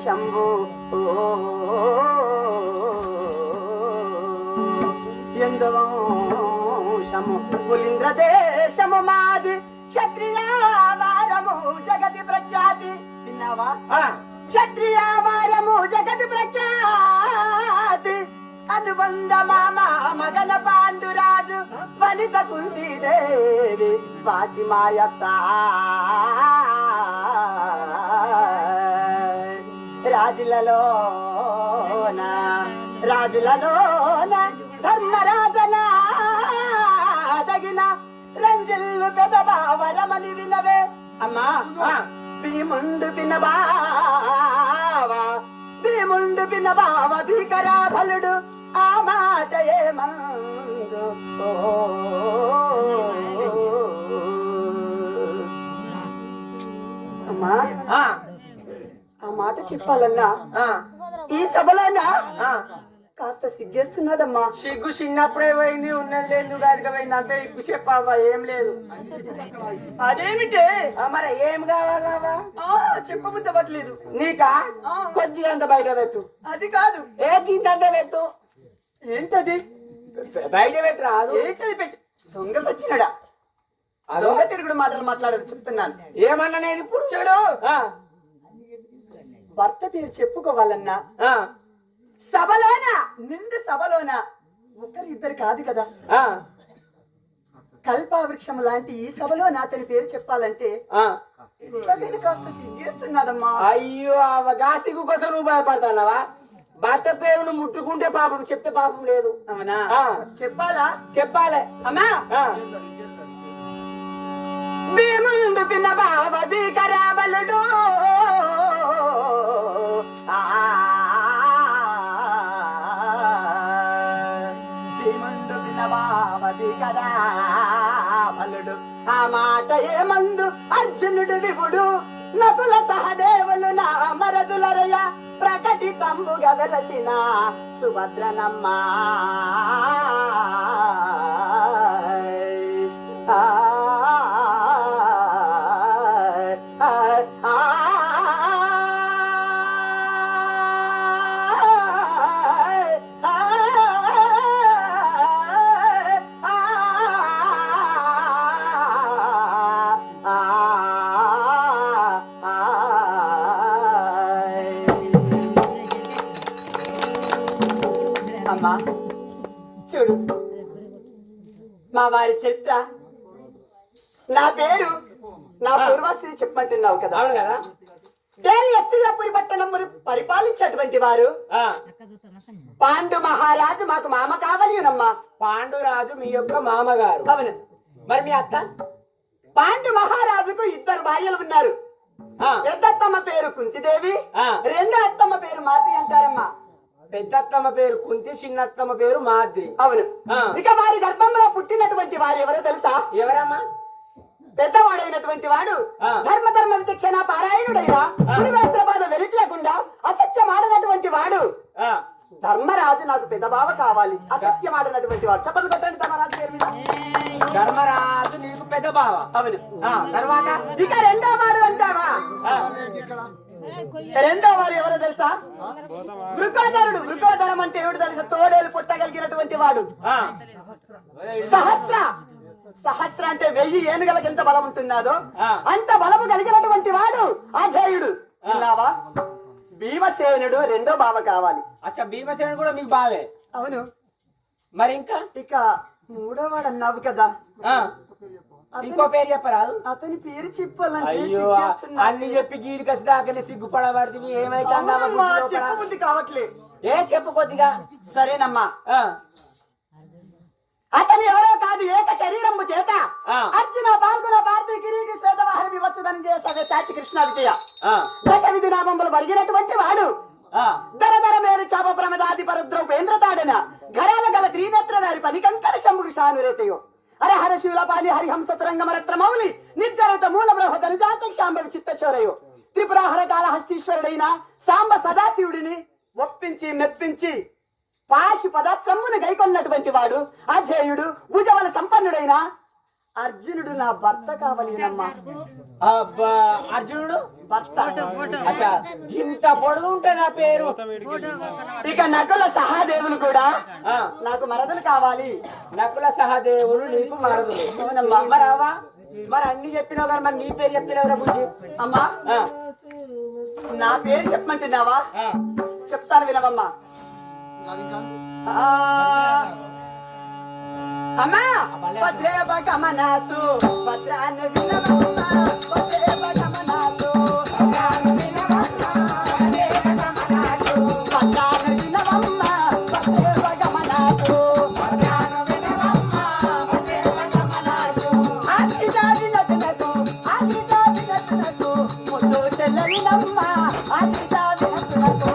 శంభు ఎందవంశము పులింద్ర దేశము మాది క్షత్రియావారము జగతి ప్రఖ్యాతి. విన్నావా? క్షత్రియావారము జగతి ప్రఖ్యాతి. అనుబంధ మామ మగన పాండురాజు వనిత కుంతీదేవి వాసిమాయత్త రాజులలోన ధర్మరాజన తగిన రంజిల్లు పెదబావరమని వినవే. అమ్మా భీముండు వినబావ భీకరాభలుడు ఆ మాట ఏమందు. అమ్మా ఆ మాట చెప్పాలన్నా ఈ సభలోనా కాస్త సిగ్గేస్తున్నదమ్మా. సిగ్గు చిన్నప్పుడే పోయింది, ఉన్నది లేదు గారికి పోయింది అంతే. ఇప్పుడు చెప్పావా? ఏం లేదు. అదేమిటే మరి ఏం కావాలా? చెప్పబుద్ధి అవ్వట్లేదు నీకా? కొద్దిగా అంత బయట పెట్టు. అది కాదు, ఏ గింతంత పెట్టు. ఏంటది? బయట పెట్టు రాదు. ఏంటది పెట్టు. దొంగ సచ్చినడా దొంగ తిరుగుడు మాటలు మాట్లాడదు చెప్తున్నాను. ఏమన్నా నేను ఇప్పుడు చూడు, భర్త పేరు చెప్పుకోవాలన్నా సభలోన నిండు సభలోన ఒకరిద్దరు కాదు కదా, కల్పవృక్షం లాంటి ఈ సభలో అతని పేరు చెప్పాలంటే కాస్త సిగ్గేస్తున్నాడమ్మా. అయ్యో గాసికు కోసం నువ్వు భయపడతానవా? భర్త పేరును ముట్టుకుంటే పాపం, చెప్తే పాపం లేదు. అవునా? చెప్పాలా? చెప్పాలి. అమ్మా భీముండు పిన్న బావ భీకరాబలుడు భీముండు పిన్న బావ భీకరాబలుడు ఆ మాట ఏమందు అర్జునుడు విభుడు నకుల సహదేవులు నా మరదులరయ ప్రకటితంబుగా వెలసిన సుభద్రనమ్మా. అమ్మా చూడు, మా వారి చరిత్ర, నా పేరు, నా పూర్వస్థితి చెప్పమంటున్నావు కదా. అవును కదా. పేరు ఎస్తియాపురి పట్టణమును పరిపాలించేటువంటి వారు పాండు మహారాజు మాకు మామ కావాలినమ్మా. పాండురాజు మీ యొక్క మామగారు? అవును. మరి మీ అత్త? పాండు మహారాజుకు ఇద్దరు భార్యలు ఉన్నారు. పెద్దత్తమ్మ పేరు కుంతిదేవి, రెండో అత్తమ్మ పేరు మాద్రి అంటారమ్మా. పెద్దత్తమ్మ పేరు కుంతి, చిన్నత్తమ్మ పేరు మాద్రి. అవును. ఇక వారి గర్భంలో పుట్టినటువంటి వారు ఎవరో తెలుసా? ఎవరమ్మా? పెద్దవాడైనటువంటి వాడు ధర్మ విచక్షణ పారాయణుడైన పురివేస్త్రపాద వెలితియకుండా అసత్యం ఆడనటువంటి వాడు ధర్మరాజు. నాకు పెద్ద బావ కావాలి, అసత్యం ఆడనటువంటి వాడు. చెప్పండి కొట్టండి ధర్మరాజు పేరు మీద. ధర్మరాజు నీకు పెద్ద బావ? అవును. తర్వాత ఇక రెండో వాడు అంటావా? రెండో వారు ఎవరో తెలుసా? వృకోదరుడు. వృకోదరం అంటే ఏమిటి తెలుసా? తోడేలు పుట్టగలిగినటువంటి వాడు. సహస్ర అంటే 1000 ఏనుగలకు ఎంత బలం ఉంటున్నాదో అంత బలము కలిగినటువంటి వాడు అజేయుడు. విన్నావా? భీమసేనుడు రెండో బావ కావాలి. అచ్చా, భీమసేనుడు కూడా మీకు బావే? అవును. మరి ఇంకా ఇక మూడో వాడు అన్నావు కదా, ఇంకో పేరు చెప్పరాదు? అతని పేరు చెప్పాలంటే అయ్యో, అన్ని చెప్పి గీడి కసి దాకా సిగ్గుపడబడి ఏమైతే చెప్పబుద్ధి కావట్లే. ఏ చెప్పు కొద్దిగా. సరేనమ్మా. అతను ఎవరో కాదు, ఏక శరీరము చేత అర్జున పాల్గొన భారతీ కిరీటి శ్వేతవాహన వివత్సదని చేసే సాచి కృష్ణ విజయ దశ విధి నామములు వరిగినటువంటి వాడు. ధర మేరు చాప ప్రమదాది పరద్రౌపేంద్ర తాడన ఘరాల గల త్రినేత్రధారి పనికంకర శంభుకి శానురేతయో అరే హర శివలపాలి హరిహంస తురంగమరత్ర మౌలి నిర్జరత మూల బ్రహ్మ ధనుజాంతక శాంభవి చిత్తచోరయో త్రిపురాహర కాళహస్తీశ్వరుడైన సాంబ సదాశివుడిని ఒప్పించి మెప్పించి పాశి పదాస్త్రమును గైకొన్నటువంటి వాడు అజేయుడు. భుజబల సంపన్నుడైన అర్జునుడు నా భర్త కావాలినమ్మా. అబ్బా అర్జునుడు భర్త. అచ్చా ఇంత పొడుగు ఉంటే నా పేరు. ఇక నకుల సహదేవులు కూడా నాకు మరదలు కావాలి. నకుల సహదేవుడు నీకు మరదులు. అవునమ్మా. మరి అవ్వా మరి అన్ని చెప్పినావు కానీ మరి నీ పేరు చెప్పినవరా బుజ్జి? అమ్మా నా పేరు చెప్పమంటున్నావా? చెప్తాను వినవమ్మా. అమ్మా భద్రేవ గమనాసు భద్రాన్ని వినవమ్మా. భద్రేవ గమనాసు భద్రాన్ని వినవమ్మా. భద్రాన్ని వినవమ్మా. భద్రేవ గమనాసు భద్రాన్ని వినవమ్మా. భద్రేవ గమనాసు ఆదిగా వినతునకు ఆదిగా వినతునకు ముద్దు చెల్లెలినమ్మా. ఆదిగా వినతునకు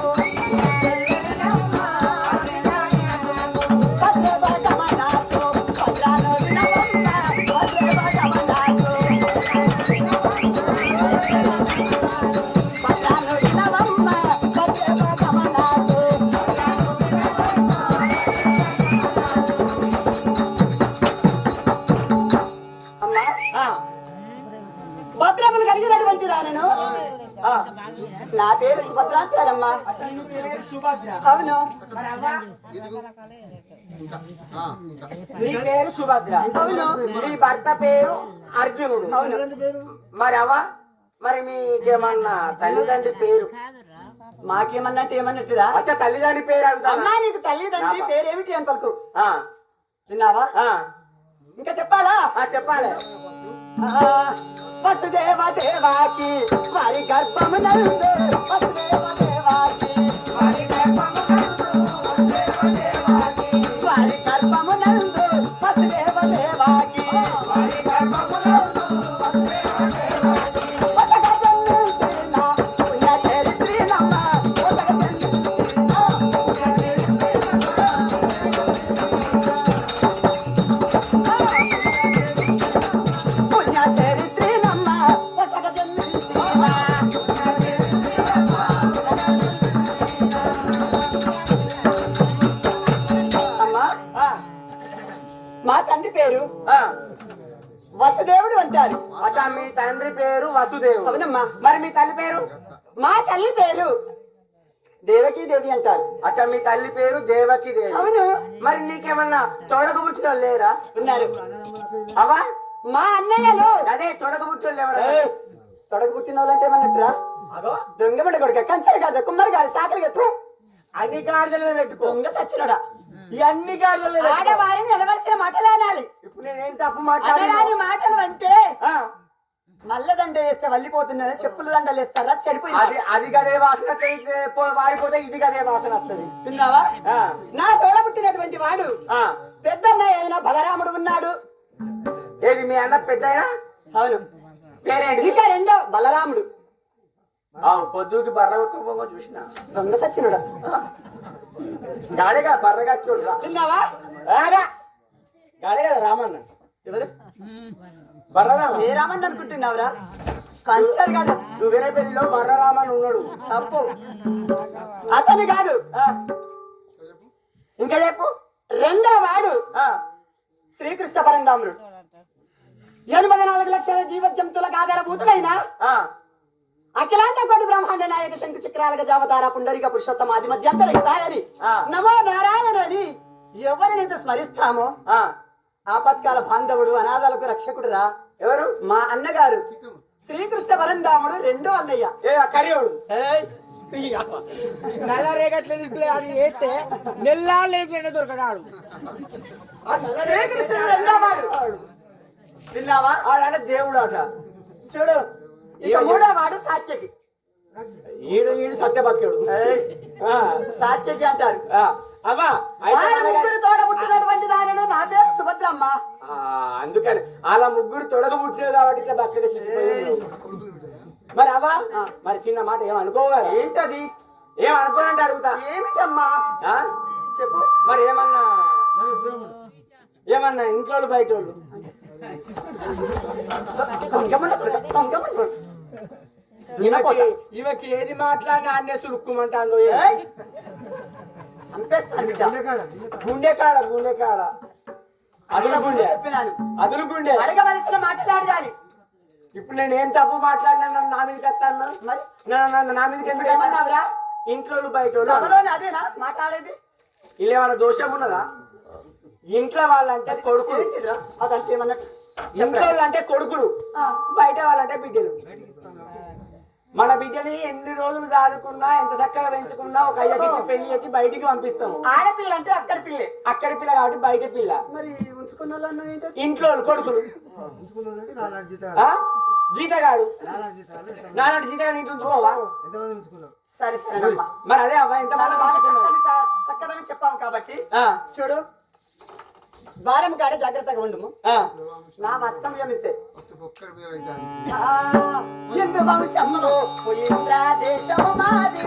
భద్రములు కలిగినటువంటి దానను. నా పేరు సుభద్ర అంటారమ్మా. అవును. నీ పేరు సుభద్ర. అవును. నీ భర్త పేరు అర్జునుడు. అవును. మరి అవ్వ మరి మీకేమన్నా తల్లిదండ్రి పేరు? మాకేమన్నట్టు ఏమన్నట్టుదా? అచ్చా తల్లిదండ్రి పేరు అడుగుతా. అమ్మా నీకు తల్లిదండ్రి పేరేమిటి అని పలుకు. ఆ, విన్నావా? ఆ, ఇంకా చెప్పాలా? ఆ, చెప్పాలి. వసుదేవ దేవాకి వారి గర్భమునందు వసుదేవ దేవాకి వారి గర్భమునందు వారి గర్భమునందు వసుదేవ దేవాకి వారి గర్భమునందు వసుదేవ దేవాకి వసగ జన్మించిన పుణ్య చరిత్రినమ్మ. వసగ జన్మించిన పుణ్య చరిత్రినమ్మ. వసగ జన్మించిన అమ్మా ఆ, మా తండ్రి పేరు ఆ. వసుదేవుడు అంటారు. అచ్చా మీ తండ్రి పేరు వసుదేవుడు. అవునమ్మా. మరి మీ తల్లి పేరు? మా తల్లి పేరు దేవకీ దేవి అంటారు. అచ్చా మీ తల్లి పేరు దేవకి దేవి. అవును. మరి నీకేమన్నా తొడగబుచ్చిన లేరా? ఉన్నారు. అవా మా అన్నయ్యలు అదే తొడగబుచ్చిన ఎవరు? తొడగ పుట్టిన వాళ్ళంటే ఏమన్నట్టురా? అదో దొంగబడి కొడుక కంచరి కాదు కుమ్మరి కాదు సాకలి ఎత్తు అన్ని గాడిదలు పెట్టుకో. దొంగ సచ్చినడా. ఈ అన్ని గాడిదలు ఆడవారిని ఎడవలసిన మాటలు అనాలి. ఇప్పుడు నేనేం తప్పు అనరాని మాట్లాడాను? మాటలు అంటే నల్లదండ వేస్తే వల్లిపోతున్నది, చెప్పుల దండలు వేస్తారా చెడిపోయింది. అది అది గదే వాసన వస్తుంది. వారిపోతే ఇది గదే వాసన వస్తుంది. తిన్నావా? ఆ, నా తోడ పుట్టినటువంటి వాడు ఆ. పెద్దన్నయ్య అయిన బలరాముడు ఉన్నాడు. ఏది మీ అన్న పెద్దయినా? అవును. పేరేంటి? ఇంకా రెండో బలరాముడు. పొద్దుకి బర్ర కొట్టుకోపో చూసిన దొంగ సచ్చినుడా. గాడిగా బర్రగా చూడరా. విన్నావా? గాడే కదా రామన్న. ఎవరు? బర్రరామ. ఏ రామన్ అనుకుంటున్నావురా? కంచర్ కాదు. దువ్వెనపల్లిలో బర్రరామన్ ఉన్నాడు. తప్పు. అతను కాదు. ఇంకా చెప్పు. రెండో వాడు శ్రీకృష్ణ పరంధాముడు. 84 లక్షల జీవ జంతువులకు ఆధారభూతుడైన అఖిలాంత కోటి బ్రహ్మాండ నాయక శంకు చక్రాలక జావతార పుండరిక పురుషోత్తమ ఆది మధ్యంతర హితాయని నమో నారాయణ అని ఎవరినైతే స్మరిస్తామో ఆపత్కాల బాంధవుడు అనాథాలకు రక్షకుడు రా. ఎవరు? మా అన్నగారు శ్రీకృష్ణ పరంధాముడు రెండో అన్నయ్య. కరియోడు నల్ల రేగట్లేదు అది వేస్తే నెల్లా లేకుండా దొరకడాడు. శ్రీకృష్ణుడు రెండో వాడు. విన్నావా? వాడంటే దేవుడు అట. చూడు ఇక మూడో వాడు సాత్యకి. ఈడు సత్య బతికాడు. సాత్యకి అంటారు. అవ్వా వారి ముగ్గురు తోడ పుట్టినటువంటి దానిని నా పేరు సుభద్రమ్మ. అందుకని అలా ముగ్గురు తొడగబుట్టినారు కాబట్టి ఇట్లా బక్కగా చిరిగిపోయింది. మరి అవ్వా మరి చిన్న మాట ఏమనుకోగా? ఏంటది? ఏమనుకోనంటే అడుగుతా. ఏమిటమ్మా చెప్పు. మరి ఏమన్నా ఇంట్లో బయట వాళ్ళు ఈమెకి ఏది మాట్లాడినా అన్నే సురుక్కుమంటాను. చంపేస్తాను. గుండె కాడ అదులుగుండే చెప్పినాను. అదులుగుండే అడగవలసిన మాటలు అడగాలి. ఇప్పుడు నేను ఏం తప్పు మాట్లాడినా నా మీదకి వస్తాను మరి నా మీదకి ఎందుకు ఏమన్నావురా? ఇంట్లో బయట సభలోనే అదేనా మాట్లాడేది? ఇలా ఏమైనా దోషం ఉన్నదా? ఇంట్లో వాళ్ళంటే కొడుకులు, అదంటే ఏమన్నట్టు? ఇంట్లో అంటే కొడుకులు, బయట వాళ్ళంటే బిడ్డలు. మన బిడ్డని ఎన్ని రోజులు దాదుకున్నా ఎంత చక్కగా పెంచుకున్నా ఒక అయ్యకి పెళ్లి చేసి బయటికి పంపిస్తాము. ఆడపిల్ల అంటే అక్కడి పిల్లే. అక్కడి పిల్ల కాబట్టి బయట పిల్ల. మరి ఉంచుకున్న వాళ్ళు ఏంటో ఇంట్లో కొడుకులు జీతగాడు నాలాంటి జీతగాడు ఇంటి ఉంచుకోవా? సరే సరేనమ్మా. మరి అదే అవ్వ ఎంత చక్కదని చెప్పాము కాబట్టి చూడు, వారం కాడ జాగ్రత్తగా ఉండుము. నా మస్తం యమిస్తే హిందూ వంశంలో పోయింద్రా దేశము మాది,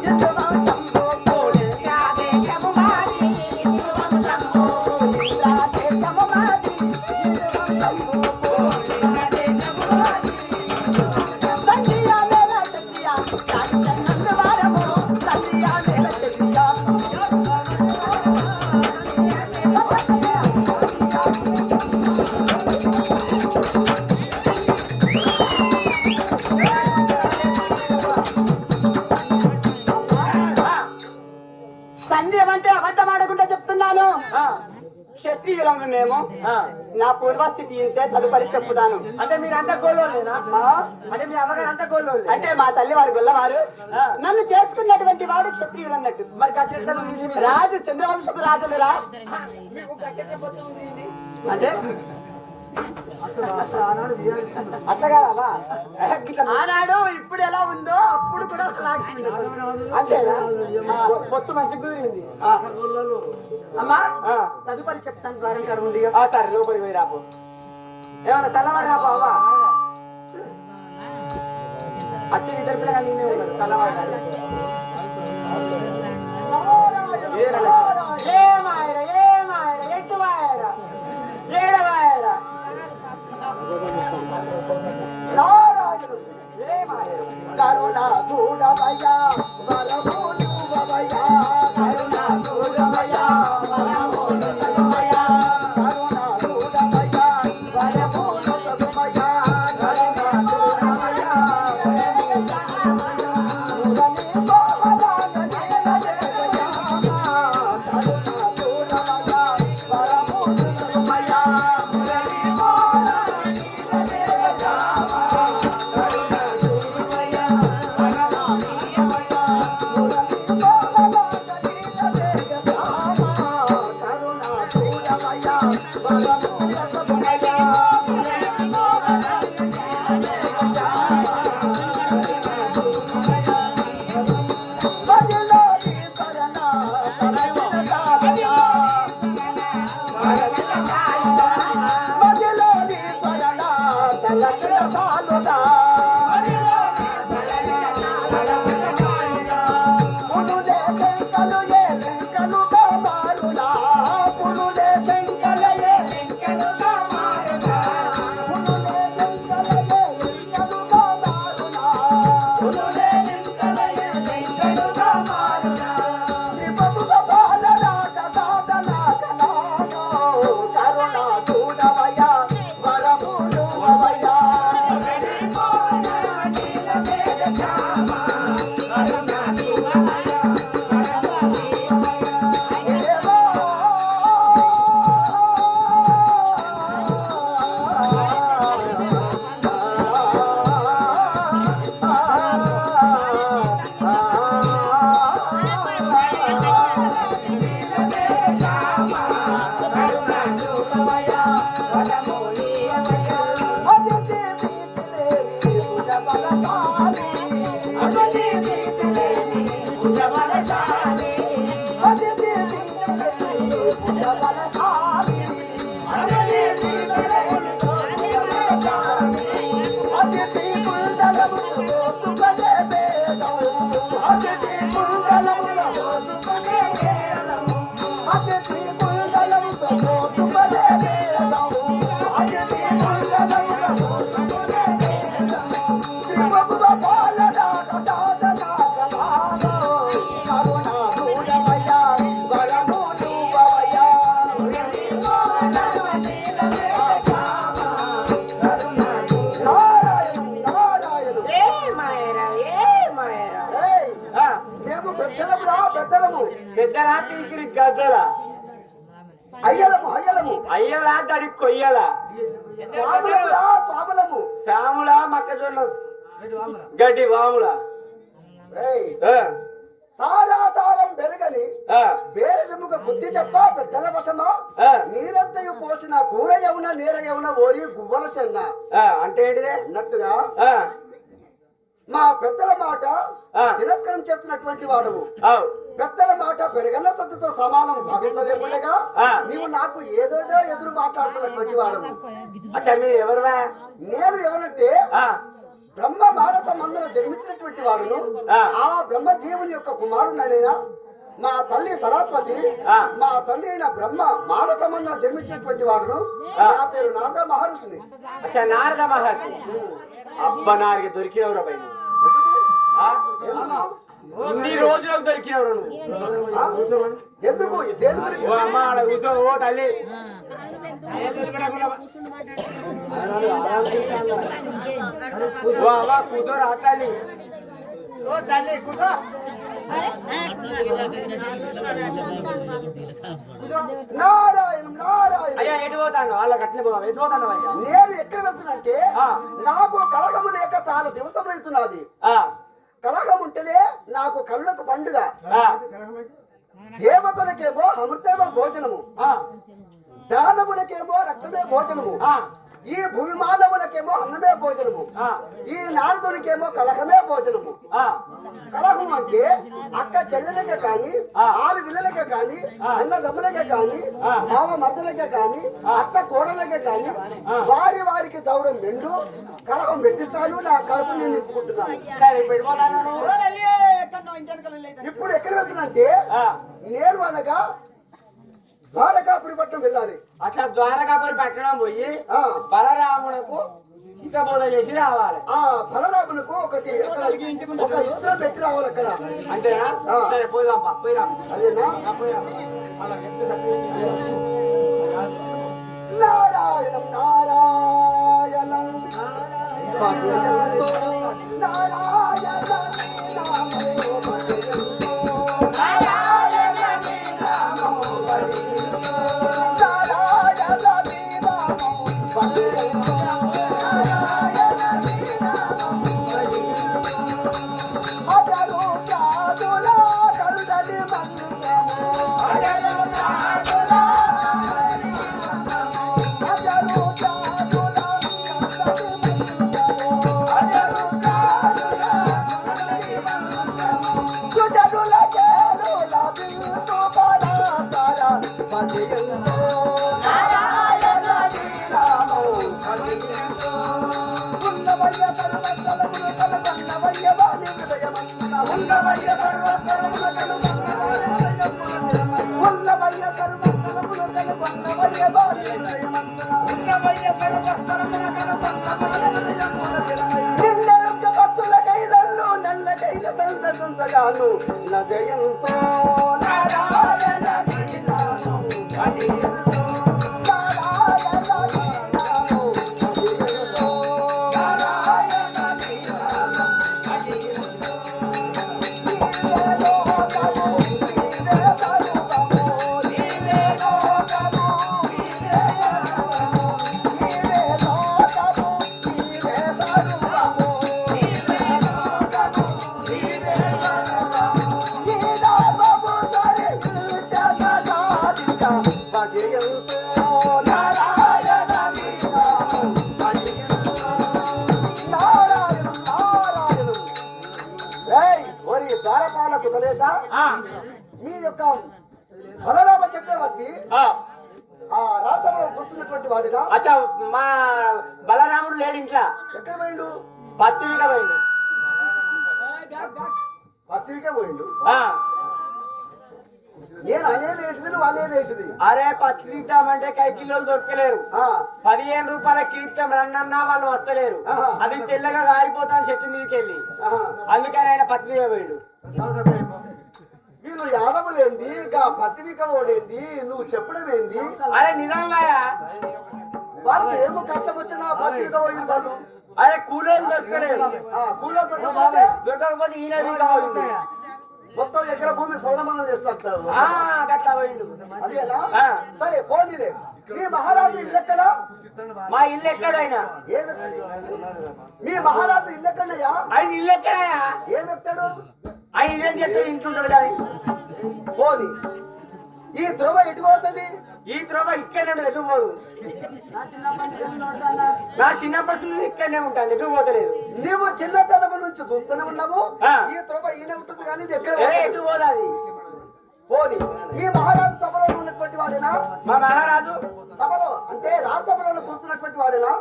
హిందూ వంశంలో పోయింద్రా దేశము మాది, హిందూ వంశంలో పోయింద్రా దేశము మాది, హిందూ వంశంలో పోయింద్రా దేశము మాది. సంధ్యా మేళ సంధ్యా సాగినందు వారము, సంధ్యా మేళ సంధ్యా సంధ్యం అంటే అబద్ధం ఆడకుండా చెప్తున్నాను. క్షత్రియులము మేము. నా పూర్వస్థితి ఇంతే, తదుపరి చెప్పుదాను. అంటే మీరంతా గోల్లోనేనా? అంటే మీ అమ్మగారు అంతా గోల్లోనే? అంటే మా తల్లి వారు గొల్లవారు, నన్ను చేసుకున్నటువంటి వాడు క్షత్రియుడు అన్నట్టు. మరి రాజు చంద్రవంశపు రాజులురా. అంటే అట్లా కాదా? ఆనాడు ఇప్పుడు ఎలా ఉందో అప్పుడు కూడా అంతేనా? పొత్తు మంచి కుదిరింది. అమ్మా తదుపరి చెప్తాను. ద్వారం కాడ ఉంది. సరే లోపలికి పోయి రాపో. ఏమన్నా తెల్లవారు రాపో అవ్వ. అచ్చి ఇద్దరు పిల్లగా నిన్నే ఉన్నారు తెల్లవారు. ఏమాయరా ఏమాయరా ఎట్టు వాయరా ఏడవాయరా నారాయణుడు కరుణ చూడవయ్యా వరములు వవయ్యా, కరుణ చూడవయ్యా వరములు వవయ్యా, కరుణ చూడవయ్యా వరములు వవయ్యా, కరుణ చూడవయ్యా మురళి మోహనాగ నీలదేవయ్యా, కరుణ చూడవయ్యా వరములు వవయ్యా, మురళి మోహనాగ నీలదేవయ్యా, కరుణ పెద్దలా పీకిరి గద్దలా అయ్యలము అయ్యలము అయ్యలా దానికి కొయ్యలా స్వాములములా స్వాములము సాముల మొక్కజొన్న గడ్డి వాముల ఏయ్, సారాసారం పెరగని బేరజముగ బుద్ధి చెప్ప పెద్దల వశమా నీరంతయు పోసిన కూర యవున నీర యవున ఓరి గువ్వల చెన్న అంటే ఏంటిదే అన్నట్టుగా మా పెద్దల మాట తిరస్కారం చేస్తున్నటువంటి వాడవు పెద్దల మాట పెరగన్న సత్తుతో సమానం భావించలేకుండా నీవు నాకు ఏదోదో ఎదురు మాట్లాడుతున్నటువంటి వాడవు. అచ్చా మీరు ఎవరువా? నేను ఎవరంటే బ్రహ్మ మానస మందున జన్మించినటువంటి వాడును. ఆ బ్రహ్మ దేవుని యొక్క కుమారుడైనా మా తల్లి సరస్వతి, మా తండ్రి అయిన బ్రహ్మ మానస మందున జన్మించినటువంటి వాడును. నా పేరు నారద మహర్షిని. అచ్చా నారద మహర్షి. అబ్బా నారికి దొరికినవరా పైన ఇన్ని రోజులకు దొరికినవరు నువ్వు. ఎందుకు దేని గురించి? ఓ అమ్మ ఆడ కూర్చో. ఓ తల్లి ఓ అమ్మ కూర్చోరా తల్లి. ఓ తల్లి కూర్చో. నారాయణం నారాయణ. అయ్యా ఎటు పోతాను? వాళ్ళకి అట్లే పోదాం. ఎటు పోతాను అయ్యా? నేను ఎక్కడ వెళ్తున్నంటే నాకు కలహము లేక చాలా దివసం అవుతున్నది. కలహం ఉంటేనే నాకు కళ్ళకు పండుగ. దేవతలకేమో అమృతేమ భోజనము, దానములకేమో రక్తమే భోజనము, ఈ భూమి మానవులకేమో అన్నమే భోజనము, ఈ నారదునికేమో కలహమే భోజనము. కలహం అంటే అక్క చెల్లెలకే కాని, ఆరు విల్లలకే కాని, అన్నదమ్ములకే కాని, మామ మద్దలకే కాని, అత్త కోడలకే కాని వారి వారికి దౌడం రెండు కలహం పెట్టిస్తాను. నా కడుపు నేను నింపుకుంటున్నాను. ఇప్పుడు ఎక్కడ వెళ్తున్నంటే నేను అనగా ద్వారకాపురి పట్టణం వెళ్ళాలి. అట్లా ద్వారకాపురి పట్టణం పోయి బలరామునకు హితబోధ చేసి రావాలి. ఆ బలరామునకు ఒకటి ఒక యుద్ధం పెట్టి రావాలి అక్కడ. అంతేనా? సరే పోదాంపా. పోయిరా. అదేనా? నారాయణం నారాయణం నదయంతో నారాయణ మీ యొక్క బలరామ చక్రవర్తి ఆ రాష్ట్రంలో కూర్చున్నటువంటి వాడిగా. అచ్చా మా బలరాముడు లేడు ఇంట్లో. ఎక్కడ పోయిండు? పత్తివిగా పోయిండు. పత్రికే పోయిండు. నేను అనేది ఏంటిది, నువ్వు అనేది ఏంటిది? అరే పత్రిద్దామంటే కైకిల్లోలు దొరకలేరు. 15 రూపాయల కీర్తం రన్నన్నా వాళ్ళు వస్తలేరు. అది తెల్లగా గారిపోతాను చెట్టు మీదకి వెళ్ళి. అందుకని ఆయన పత్రిక పోయిండు. వీళ్ళు యాదవులేంది, ఇంకా పత్రిక ఓడేంది, నువ్వు చెప్పడం ఏంది? అరే నిజంగా వాళ్ళకి ఏమో కష్టం వచ్చినా పత్రిక పోయింది వాళ్ళు. అరే కూలోళ్ళు దొరకలేరు. కూలో దొరకకపోతే దొరకకపోతే ఈయన పోయింది. మొత్తం ఎకర భూమి పోయి సౌరమానం చేస్తారు గట్లా పోయిండు. అదేనా ఆ. సరే పోనీలే మీ మహారాజు ఇల్లు ఎక్కడ మా ఇల్లు ఎక్కడైనా మీ మహారాజు ఇల్లు ఎక్కడయ్యా ఆయన ఇల్లు ఎక్కడయా ఏమెక్తాడు ఆయన ఇల్లు ఏం చేస్తాడు ఇంట్లో ఉంటాడు కానీ పోని ఈ ధ్రువ ఎటు పోతుంది ఈ త్రోవ ఇక్కడనే ఉండదు ఎటు పోదు నా చిన్నప్పటి నుంచి ఇక్కడనే ఉంటాను ఎటు పోతలేదు నీవు చిన్నతనం నుంచి చూస్తూనే ఉన్నావు ఆ. ఈ ధ్రువ ఈయన ఉంటుంది కానీ ఇది ఎక్కడ ఎటు పోదు అది పోని మీ మహారాజు సభలో ఉన్నటువంటి వాడేనా మా మహారాజు సభలో అంటే రాజ్యసభలో కూర్చున్నటువంటి వాడేనా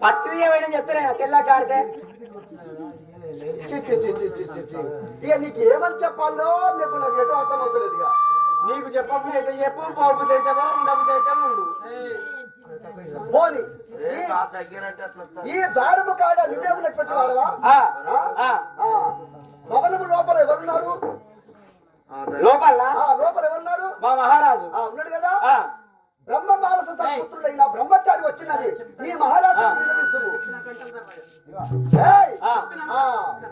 పత్రి ఏమైనా చెప్తారా తెల్ల కాడితే చి, చి, చి, చి, చి, చి, చి. ఇక నీకు ఏమని చెప్పాలో నీకు నాకు ఎటు అర్థమవుతలేదు ఇక నీకు చెప్పకుండా అయితే చెప్పు పోపు తెచ్చామో ఉండపు తెచ్చామో ఉండు పోని ఈ దారుము కాడ నువ్వే ఉన్నటువంటి వాడవా ఆ, ఆ? ఆ. ఆ. భవనము లోపల ఎవరున్నారు లోపల లోపల ఎవరున్నారు మా మహారాజు ఉన్నాడు కదా ఆ, బ్రహ్మ మానస సత్పుత్రుడైన బ్రహ్మచారి వచ్చినది మీ మహారాజు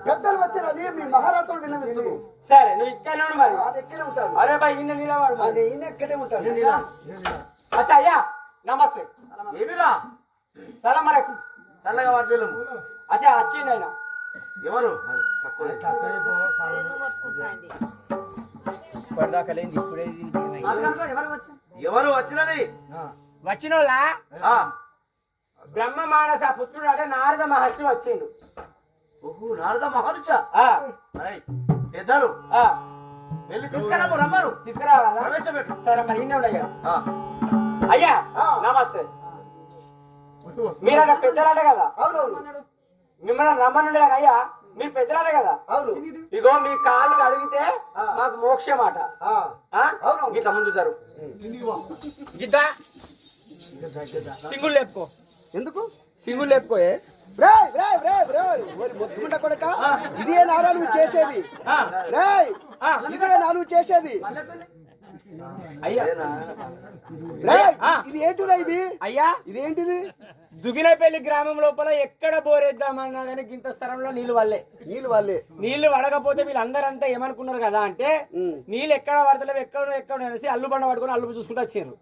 పెద్దలు వచ్చినది మీ మహారాజుడు వినవించుడు సరే నువ్వు ఇక్కడనే ఉండు మరి అది ఎక్కడే ఉంటాడు అరే బాయ్ ఇన్న నిలబడు అది ఈయన ఎక్కడే ఉంటాడు అచ్చా అయ్యా నమస్తే ఏమిరా సలాం అలైకుం చల్లగా వర్దిలు అచ్చా వచ్చిండు ఆయన ఎవరు ఎవరు వచ్చినది వచ్చినోళ్ళ ఆ, బ్రహ్మ మానస పుత్రుడు అంటే నారద మహర్షి వచ్చిండు ఓహో నారద మహర్ష ఆ, పెద్దలు ఆ, వెళ్ళి తీసుకురాము రమ్మరు తీసుకురావాలా ప్రవేశపెట్టు సరే మరి ఇన్నే ఉండయ్యా ఆ, అయ్యా నమస్తే మీరట పెద్దలాట కదా అవునవును మిమ్మల్ని రమ్మనుండే కానీ అయ్యా మీరు పెద్దలాట కదా అవును ఇగో మీ కాళ్ళు అడిగితే మాకు మోక్షం మాట అవును గిట్ల ముందు జరుగు గిట్ట సింగులు లేపుకో ఎందుకు సింగులు లేపుకోయే మొత్తుకుంటా కొడక ఇదే నారా నువ్వు చేసేది రేయ్ ఇదే నా నువ్వు చేసేది అయ్యా రేయ్ ఇది ఏంటిరా ఇది అయ్యా ఇదేంటిది దుగినపల్లి గ్రామం లోపల ఎక్కడ బోరేద్దామన్నా కానీ గింత స్థలంలో నీళ్లు వల్లే నీళ్ళు వాళ్ళే నీళ్లు పడకపోతే వీళ్ళందరంతా ఏమనుకున్నారు కదా అంటే నీళ్ళు ఎక్కడ పడతలేవు ఎక్కడ అనేసి అల్లు బండ పట్టుకుని అల్లు చూసుకుంటూ వచ్చారు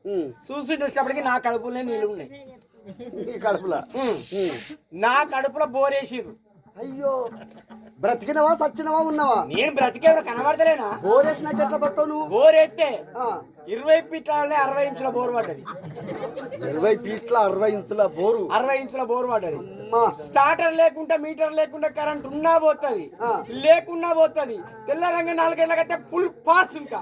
చూసుకుంటేటప్పటికి నా కడుపులో నీళ్లు ఉన్నాయి నీ కడుపులా నా కడుపులో బోరేసిర్రు అయ్యో బ్రతికినవా సచ్చినవా ఉన్నావా నేను బ్రతికేవాడు కనబడతలేనా బోరేసినాక ఎట్లా బతావు నువ్వు బోరెత్తే ఆ, 20 ఫీట్లనే 60 ఇంచుల బోరు పడ్డది 20 ఫీట్ల 60 ఇంచుల బోరు 60 ఇంచుల బోరు పడ్డది అమ్మా. స్టార్టర్ లేకుండా మీటర్ లేకుండా కరెంట్ ఉన్నా పోతుంది లేకున్నా పోతుంది తెల్లరంగా 4 గంటలకైతే ఫుల్ పాస్ ఇంకా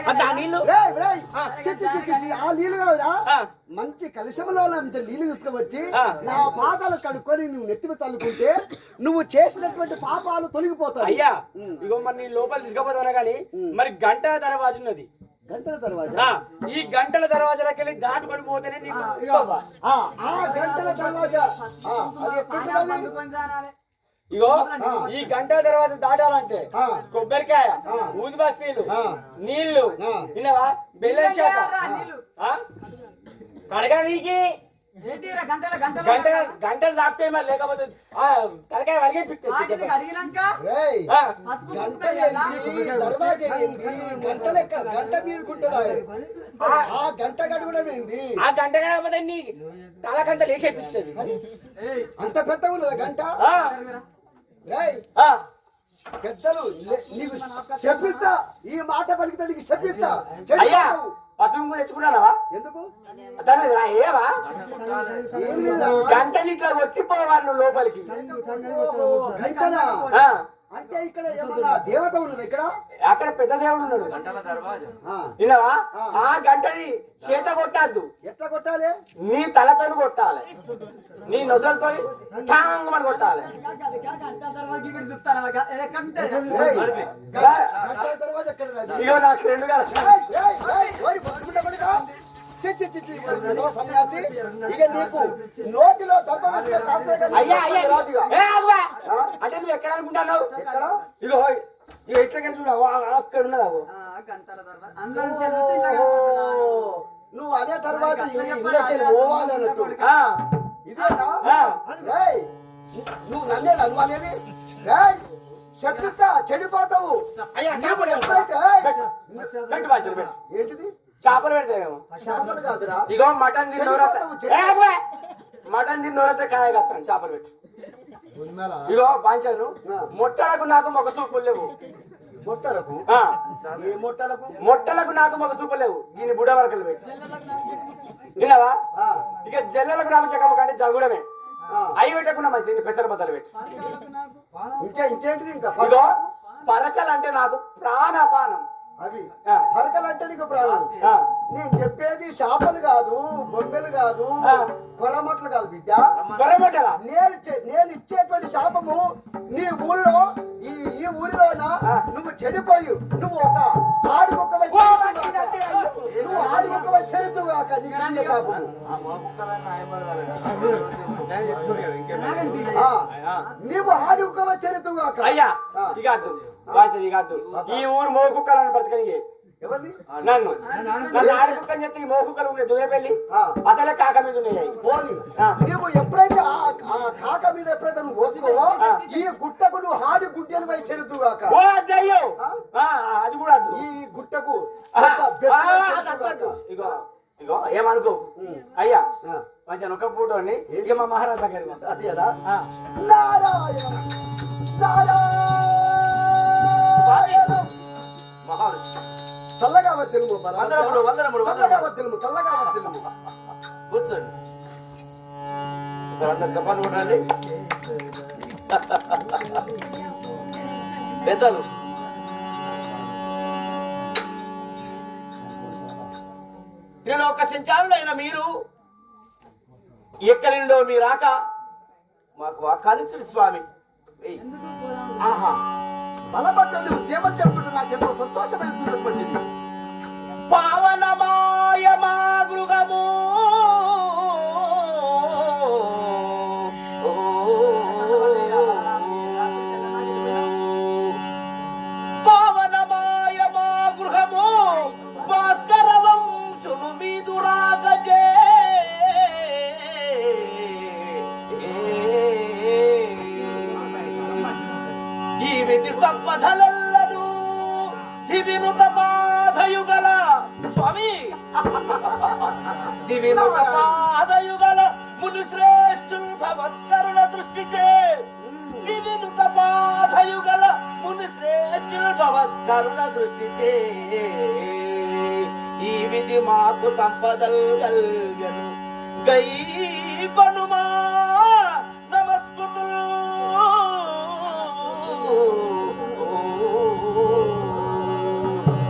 ఆ నీళ్ళు రేయ్, రేయ్. చి, చి, చి, చి, చి. ఆ నీళ్ళు కాదురా మంచి కలుషంలో నుంచి నీళ్లు తీసుకువచ్చి నా పాదాలు కడుక్కొని నువ్వు నెత్తిమి తల్లుకుంటే నువ్వు చేసినటువంటి పాపాలు తొలగిపోతాయి అయ్యా ఇగో మరి నీ లోపల తీసుకుపోతానా గానీ మరి గంటల దర్వాజ ఉన్నది గంటల తర్వాత ఈ గంటల దర్వాజలోకి వెళ్ళి దాటుకొని పోతేనే నీకు ఆ గంటల తర్వాత అది ఎక్కడ ఇగో ఈ గంటల దర్వాజ దాటాలంటే కొబ్బరికాయ ఊది బస్తీలు నీళ్లు విన్నావా బెల్లం శాఖ కడగా నీకి గంటలు దాటితే మరి లేకపోతే తలకాయ వలిగిపిస్తుంది దర్వాజా ఏంది గంట లెక్క గంట మీరుకుంటుందా ఆ గంట గడవడం ఏంది ఆ గంట కాకపోతే నీ తలకంత లేచేపిస్తుంది అంత పెద్దగా ఉన్నదా గంట రేయ్, పెద్దలు నీకు చెప్పిస్తా ఈ మాట పలికితే నీకు చెప్పిస్తా అయ్యా పసుపు తెచ్చుకున్నావా ఎందుకు దాని ఏవా ఏం లేదా? గంటలు ఇట్లా కొట్టిపోవాలి నువ్వు లోపలికి గంటనా ఆ, అంటే ఇక్కడ ఏమన్నా దేవత ఉన్నది ఇక్కడ అక్కడ పెద్ద దేవుడు ఉన్నాడు గంటల దర్వాజ ఆ, విన్నావా ఆ గంటని చేత కొట్టద్దు ఎట్లా కొట్టాలి నీ తలతో కొట్టాలి నీ నొసలతో టాంగమని కొట్టాలి రేయ్, గంటల దర్వాజా ఎక్కడ రాజు? ఇగో నా ఫ్రెండ్ కదా రేయ్, రేయ్, రేయ్, ఓయ్, పట్టుకుంటా పట్టుకో. చి, చి, చి, చి, ఇదిగో సన్యాసి, ఇక నీకు నోటిలో దర్భ వేసుకొని తాగుతాయి కదా. అయ్యా అయ్యా ఏ ఆగువా. అంటే నువ్వు ఎక్కడ అనుకుంటున్నావు ఎక్కడ? ఇగో ఇక ఎట్లా చూడ అక్కడ ఉన్నదా ఓ, నువ్వు అనే తర్వాత ఇళ్ళకి పోవాలి అన్నట్టు ఇదేనా రేయ్, నువ్వు నన్నే నువ్వు అనేది ఏయ్, చెట్టుతా చెడిపోతావు. అయ్యా నువ్వు చేపలు ఎప్పుడైతే పెట్టు బాధ్యత పెట్టు. ఏంటిది చేపలు పెడతాయేమో చేపలు కాదురా, ఇగో మటన్ తిన్నోరంతా కాయ కత్తాను చేపలు పెట్టు. ఇగో పాంచాను మొట్టలకు నాకు మొగ సూపులు లేవు. మొట్టలకు ఆ, ఏ మొట్టలకు మొట్టలకు నాకు మొగ సూపులు లేవు. దీని బుడ వరకలు పెట్టు విన్నావా? ఆ, ఇక జల్లెలకు నాకు చెక్కమ్మ కంటే జగుడమే. ఆ. అవి పెట్టకుండా మంచి దీన్ని పెసర బద్దలు పెట్టు. ఇంకేంటిది ఇంకా ఇగో పరకలు అంటే నాకు ప్రాణపానం. అవి ఆ. పరకలంటే నీకు ప్రాణం. ఆ, నేను చెప్పేది చేపలు కాదు, బొమ్మలు కాదు, ఆ. కొరమట్లు కాదు బిడ్డ. కొరమొట్టలా? నేను ఇచ్చేటువంటి శాపము నీ ఊళ్ళో ఈ ఊరిలోన నువ్వు చెడిపోయి నువ్వు ఒక ఆడుకొక్క నువ్వు ఆడుకొక్క వచ్చేది కాక నీకు ఇచ్చే శాపము. నీవు ఆడుకొక్క వచ్చేది కాక. అయ్యా ఇక అద్దు పాంచది ఇక అద్దు. ఈ ఊరు మోకుక్కలను బ్రతకని ఎవరిని నన్ను ఆడుకుక్కని చెప్తే ఈ మోకుక్కలు ఉన్నాయి దూయపల్లి అసలే కాక మీద ఉన్నాయి. పోని నీవు ఎప్పుడైతే ఆ కాక మీద ఎప్పుడైతే నువ్వు వస్తావో ఈ గుట్టకు నువ్వు హాడి గుడ్డలు పోయి చెరుతుగాక. ఓ అద్దయ్యో అది కూడా అద్దు. ఈ గుట్టకు ఇగో ఇగో ఏమనుకో అయ్యా మంచి ఒక పూటోని ఇక మా మహారాజా గారి అది కదా నారాయణ నారాయణ మహారాజు చల్లగా వర్తిల్ము వందనములు, వందనములు, చల్లగా వర్తిల్ము చల్లగా వర్తిల్ము. కూర్చోండి అందరు చెప్పండి కొట్టండి పెద్దలు. త్రిలోక సంచారులైన మీరు ఎక్కడి నుండో మీ రాక మాకు ఆకారించుడు స్వామి. ఏయ్, ఆహా బలపడ్డ నువ్వు సేవ చేస్తుంటే నాకెంతో సంతోషమైనటువంటిది. పావనమాయ మా గృహము పావనమాయ మా గృహము భాస్కరవం చులు మీదు రాగజే ఈ విధి సంపదలెల్లను దివినుత బాధయుగల స్వామి దివినుత బాధయుగల ముని శ్రేష్ఠుల్ భవత్కరుణ దృష్టిచే దివినుత బాధయుగల ముని శ్రేష్ఠుల్ భవత్కరుణ దృష్టిచే ఈ విధి మాకు సంపదల్ కల్గను గై కొనుమా నమస్కృతులు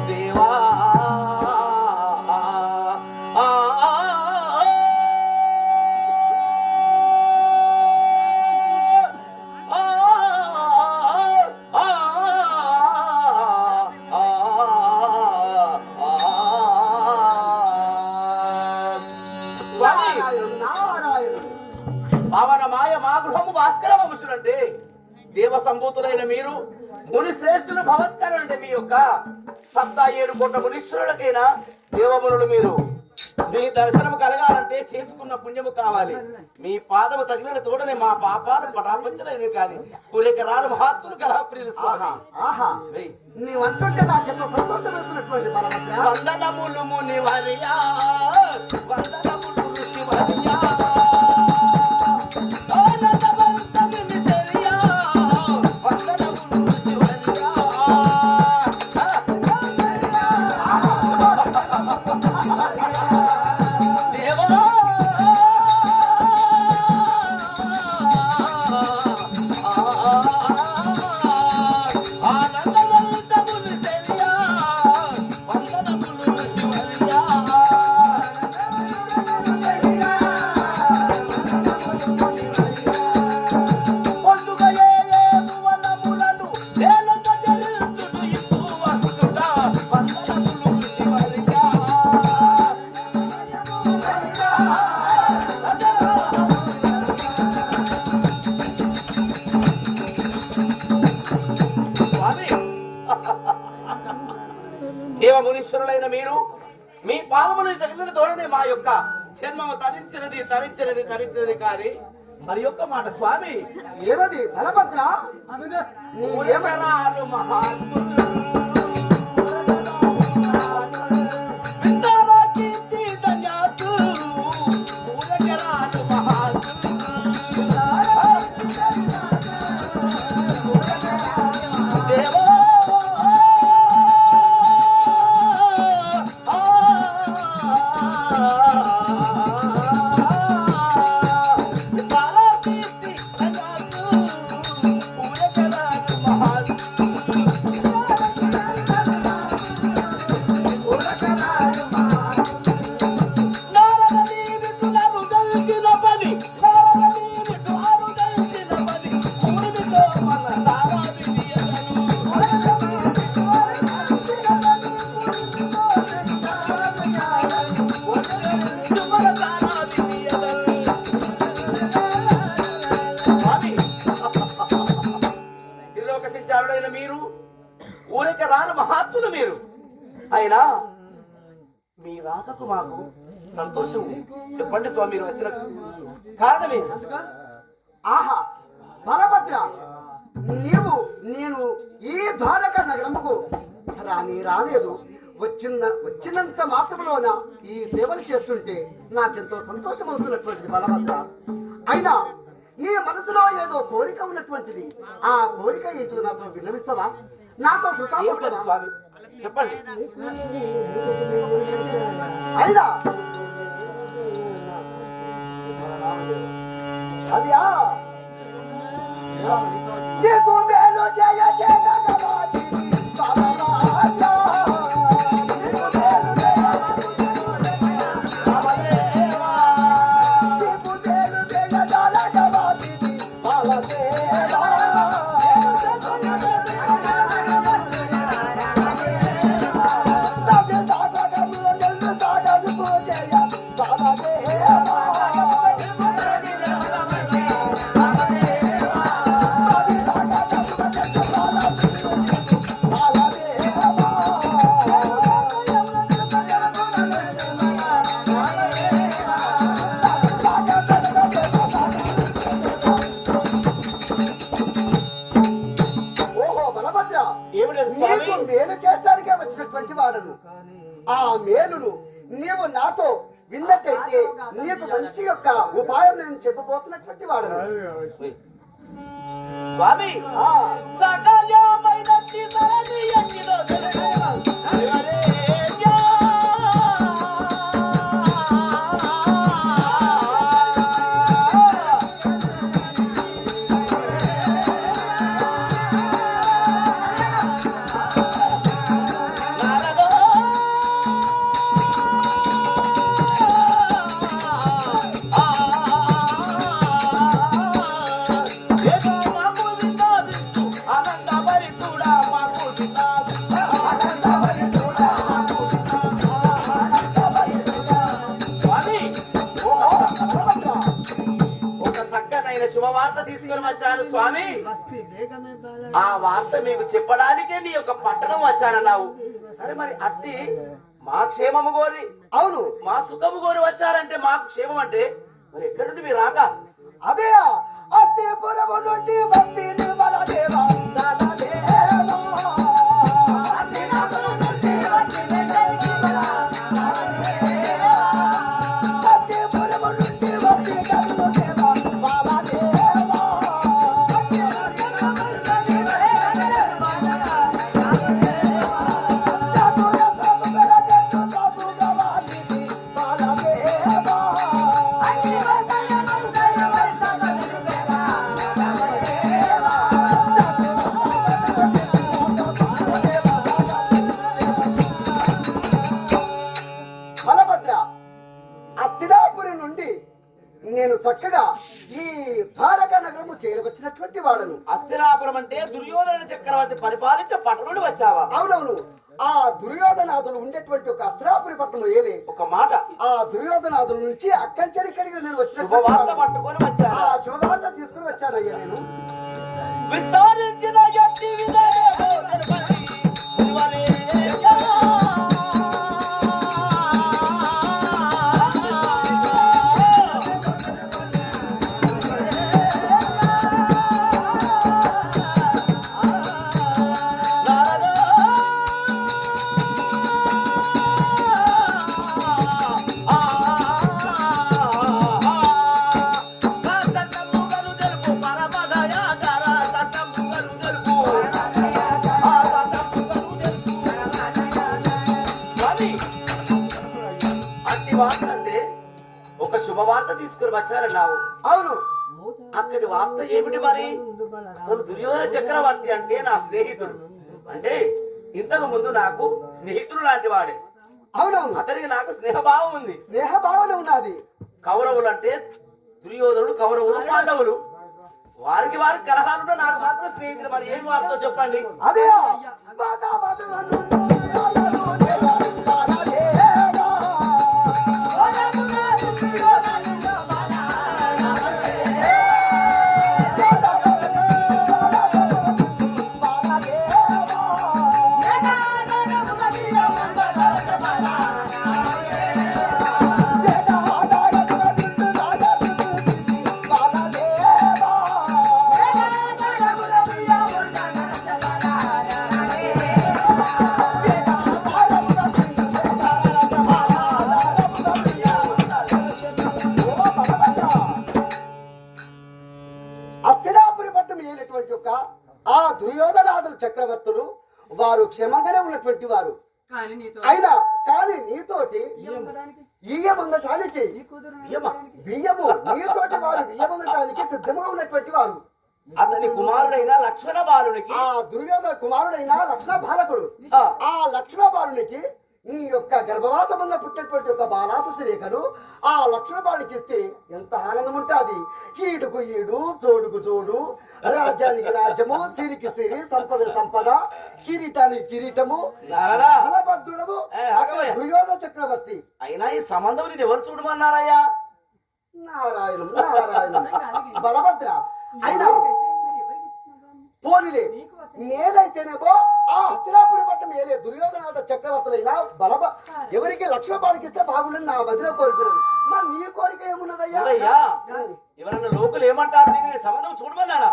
దేవా పావనమాయ మా గృహము భాస్కర వంశులంటే దేవ సంభూతులైన మీరు ముని శ్రేష్ఠులు భవత్కరు అంటే మీ యొక్క 17 కోట్ల మునీశ్వరులకైనా దేవమునులు మీరు. మీ దర్శనము కలగాలంటే చేసుకున్న పుణ్యము కావాలి. మీ పాదము తగిలిన తోడనే మా పాపాలు పటాపంచలైనవి కానీ కురేకరాలు మహాత్ములు కలహప్రియులు స్వామి. ఆహా నీవు అంటుంటే నాకెంతో సంతోషమైనటువంటి బలపడ్డ. వందనములు ముని వర్యా వందనములు ఋషి వర్యా ఆనందవంతమిని చర్యా వందనములు ఋషి వర్యా దేవా ఆనందవంతముని చర్యా వందనములు ఋషి వర్యా దేవమునీశ్వరులైన మీరు మీ పాదములు తగిలిన తోడనే మా యొక్క జన్మము తరించినది కానీ మరి యొక్క మాట స్వామి. ఏమది బలభద్ర ఊరకరాలు మహాత్ములు విందారా కీర్తి ధన్యాతులు ఊరకరాలు మహాత్ములు దేవో మీరు ఊరిక రాను మహాత్ములు మీరు. అయినా మీ రాకకు మాకు సంతోషం. చెప్పండి స్వామి, మీరు వచ్చిన కారణమే. ఆహా బలభద్ర, నేను ఈ ద్వారక నగరముకు రాలేదు. వచ్చినంత మాత్రంలోన ఈ సేవలు చేస్తుంటే నాకెంతో సంతోషం అవుతున్నటువంటిది బలభద్ర. అయినా నీ మనసులో ఏదో కోరిక ఉన్నటువంటిది. ఆ కోరిక ఏంటో నాతో విన్నవించవా? నాతో స్వామి చెప్పండి. అయినా అదియా నీకు మేలు మేలు చేస్తానికే వచ్చినటువంటి వాడను. ఆ మేలును నీవు నాతో విన్నట్టయితే నీకు మంచి యొక్క ఉపాయం నేను చెప్పబోతున్నటువంటి వాడను. స్వామి సకల్యమైన శుభవార్త తీసుకుని వచ్చాను స్వామి. ఆ వార్త మీకు చెప్పడానికే నీ యొక్క పట్టణం వచ్చానన్నావు. సరే మరి అట్టి మా క్షేమము కోరి, అవును మా సుఖము కోరి వచ్చారంటే మాకు క్షేమం అంటే మరి ఎక్కడి నుండి మీరు రాక? అదే అత్తిపురము నుండి భక్తి నిర్మల దేవా నేను చక్కగా ఈ ద్వారకా నగరము చేరవచ్చినటువంటి వాడను. అస్థిరాపురం అంటే దుర్యోధన చక్రవర్తి పరిపాలించే పట్టణుడు వచ్చావా? అవునవును. ఆ దుర్యోధనాదులు ఉండేటువంటి ఒక అస్త్రాపురి పట్టణం ఏలే. ఒక మాట, ఆ దుర్యోధనాదుల నుంచి అక్కంచెలిక్కడికి నేను వచ్చిన శుభవార్త పట్టుకొని వచ్చాను. ఆ శుభవార్త తీసుకుని వచ్చానయ్యా నేను. విస్తరించిన శుభవార్త తీసుకుని వచ్చారన్నావు. అవును. అక్కడి వార్త ఏమిటి మరి? అసలు దుర్యోధన చక్రవర్తి అంటే నా స్నేహితుడు, అంటే ఇంతకు ముందు నాకు స్నేహితుడు లాంటి వాడే. అవునవును. అతనికి నాకు స్నేహభావం ఉంది. స్నేహ భావన ఉన్నది. కౌరవులు అంటే దుర్యోధనుడు, కౌరవులు, పాండవులు, వారికి వారికి కలహాలుంటే నాకు మాత్రం స్నేహితులు. మరి ఏం వార్త చెప్పండి? అదే అస్థిరాపురి పట్టం అయినటువంటి యొక్క ఆ దుర్యోధనాదులు చక్రవర్తులు వారు క్షేమంగానే ఉన్నటువంటి వారు. అయినా కానీ నీతోటి ఈయమంగటానికి బియ్యము నీతోటి వారు బియ్యమంగటానికి సిద్ధంగా ఉన్నటువంటి వారు. అతని కుమారుడైన లక్ష్మణ బాలునికి, ఆ దుర్యోధన కుమారుడైన లక్ష్మణ బాలకుడు, ఆ లక్ష్మణ బాలునికి నీ యొక్క గర్భవాసమున్న పుట్టినటువంటి యొక్క బాలాస రేఖను ఆ లక్ష్మణ బాలునికి ఇస్తే ఎంత ఆనందం ఉంటుంది. ఈడుకు ఈడు, జోడుకు జోడు, రాజ్యానికి రాజ్యము, సిరికి సిరి, సంపద సంపద, కిరీటానికి కిరీటము, బలభద్రుడము దుర్యోధన చక్రవర్తి. అయినా ఈ సంబంధం నేను ఎవరు చూడమన్నారయ్యా? నారాయణం నారాయణం బలభద్ర. అయినా పోనీలే, నేనైతేనేమో ఆ హస్తినాపురి పట్టం ఏలే దుర్యోధనాథ చక్రవర్తులైనా ఎవరికి లక్ష్మణ బాలకి ఇస్తే బాగుండని నా మధ్యలో కోరుకున్నది. మరి నీ కోరిక ఏమున్నదయ్యా? ఎవరన్నా లోకులు ఏమంటారు? నేను సంబంధం చూడమన్నానా?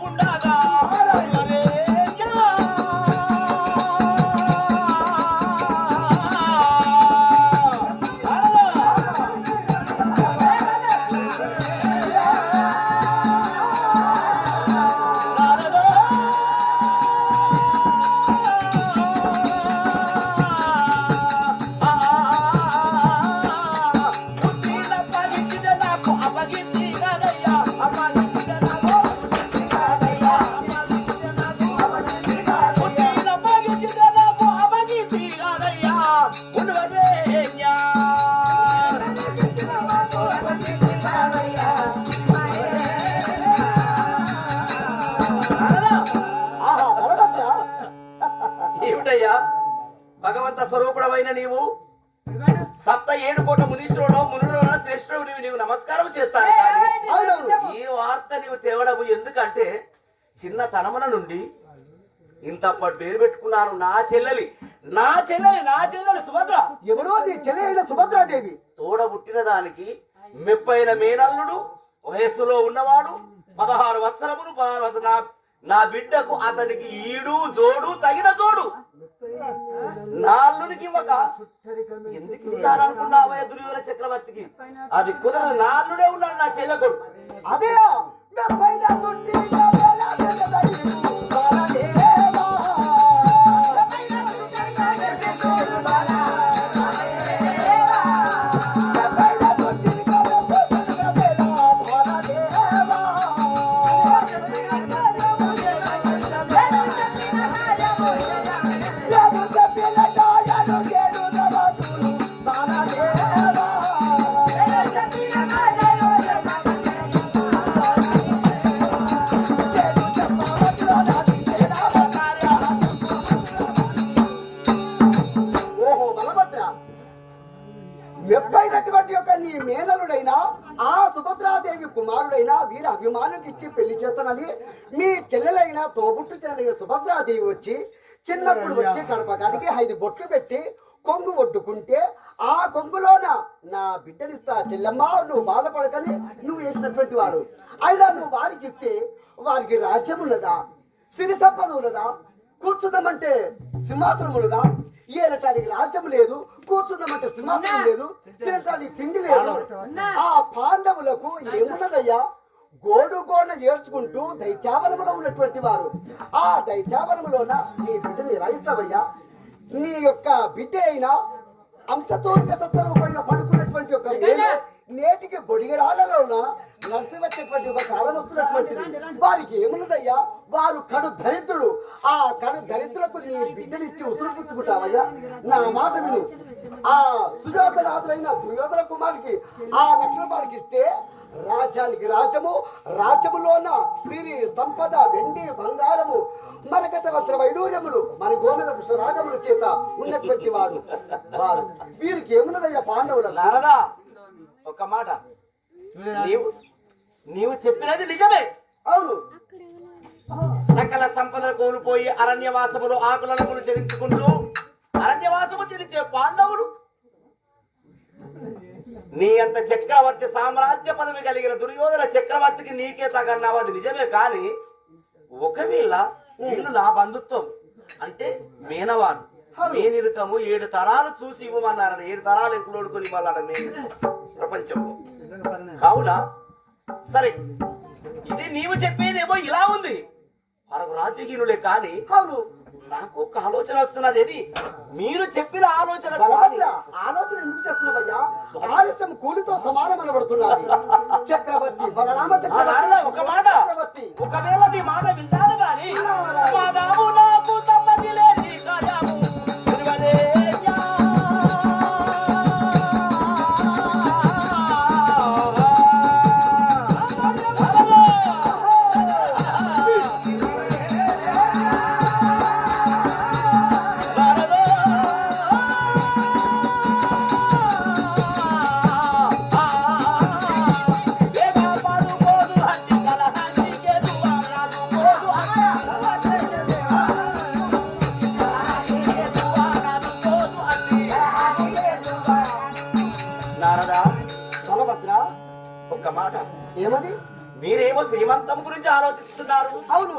ఉండగా ఏమిటయ్యా? భగవంత స్వరూపుడమైన నీవు సప్త 7 కోట్ల మునీశ్వరుడు, మునులలో శ్రేష్ఠుడు నీవు నమస్కారం చేస్తాను. కానీ ఈ వార్త నీవు తేవడము ఎందుకంటే చిన్నతనమున నుండి ఇంతప్పటి పేరు పెట్టుకున్నాను. నా చెల్లెలి సుభద్ర. ఎవరో నీ చెల్లి అయిన సుభద్రాదేవి. తోడబుట్టిన దానికి మెప్పైన మేనల్లుడు, వయస్సులో ఉన్నవాడు, 16 వత్సరములు. నా బిడ్డకు అతనికి ఈడు జోడు తగిన జోడు. నాల్లుడికి ఇవ్వక ఎందుకు ఇస్తాననుకున్నావయ్య దుర్యోధన చక్రవర్తికి? అది కుదరదు. నాల్లుడే ఉన్నాడు నా చెల్లెకొడు. అదే మెప్పైనటువంటి యొక్క నీ మేనలుడైనా ఆ సుభద్రాదేవి కుమారుడైనా వీరి అభిమానులకు ఇచ్చి పెళ్లి చేస్తానని మీ చెల్లెలైన తోబుట్టు చెల్లెలైన సుభద్రాదేవి వచ్చి చిన్నప్పుడు వచ్చి కడపగానికి 5 బొట్లు పెట్టి కొంగు ఒడ్డుకుంటే ఆ కొంగులోన నా బిడ్డనిస్తా చెల్లెమ్మ, నువ్వు బాధపడకని నువ్వు వేసినటువంటి వాడు. అయినా నువ్వు వారికి ఇస్తే వారికి రాజ్యం ఉన్నదా, సిరి సంపద ఉన్నదా, కూర్చుందామంటే సింహాసనం ఉన్నదా? ఏలటానికి రాజ్యం లేదు, కూర్చుందామంటే సింహాసనం లేదు, తినటానికి పిండి లేదు. ఆ పాండవులకు ఏమున్నదయ్యా? గోడు గోడ ఏడ్చుకుంటూ దైత్యావనములో ఉన్నటువంటి వారు. ఆ దైత్యావనములోన నీ బిడ్డను ఎలా ఇస్తావయ్యా? నీ యొక్క బిడ్డ అయినా అంశతోనిక సత్వరూపంలో పడుకున్నటువంటి ఒక నేను నేటికి బొడిగరాళ్ళలోన నడిసి వచ్చేటువంటి ఒక కాలం వస్తున్నటువంటిది. వారికి ఏమున్నదయ్యా, వారు కడు దరిద్రుడు. ఆ కడు దరిద్రులకు నీ బిడ్డనిచ్చి ఉసురు పుచ్చుకుంటావయ్యా. నా మాట విను. ఆ సుయోధనాథులైన దుర్యోధన కుమారుడికి ఆ లక్షణపాడికి ఇస్తే రాజ్యానికి రాజ్యము, రాజ్యములోన సిరి సంపద, వెండి బంగారము, మరకత వస్త్ర వైడూర్యములు, మన గోమెద పుష్పరాగముల చేత ఉన్నటువంటి వాడు వారు. వీరికి ఏమున్నదయ్యా పాండవుల నారదా, ఒక మాట, నీవు చెప్పినది నిజమే. అవును. సకల సంపదలు కోల్పోయి అరణ్యవాసములు ఆకులను చెరించుకుంటూ అరణ్యవాసము తిరిచే పాండవులు, నీ అంత చక్రవర్తి సామ్రాజ్య పదవి కలిగిన దుర్యోధన చక్రవర్తికి నీకే తగన్నావు, అది నిజమే. కానీ ఒకవేళ వీళ్ళు నా బంధుత్వం అంటే మేనవారు, మేనిరుకము 7 తరాలు చూసి ఇవ్వమన్నారని, 7 తరాలు ఎక్కులోడుకొని ఇవ్వాలన్న ప్రపంచంలో. కావున సరే, ఇది నీవు చెప్పేదేమో ఇలా ఉంది, మనకు రాజకీయులే. కానీ అవును, నాకు ఒక ఆలోచన వస్తున్నది. ఇది మీరు చెప్పిన ఆలోచన కాదు. బలవంతుడా, ఆలోచన ఎందుకు చేస్తున్నావయ్యా? ఆలస్యం కూలితో సమానం అనబడుతున్నది. చక్రవర్తి బలరామ నారద, ఒక మాట, చక్రవర్తి. ఒకవేళ నీ మాట వింటాను గాని మాదాము నాకు తమ్మది లేని కార్యము నిర్వలేయ్యా. నారదా, బలభద్ర, ఒక్క మాట, ఏమది? మీరేమో శ్రీమంతం గురించి ఆలోచిస్తున్నారు, అవును.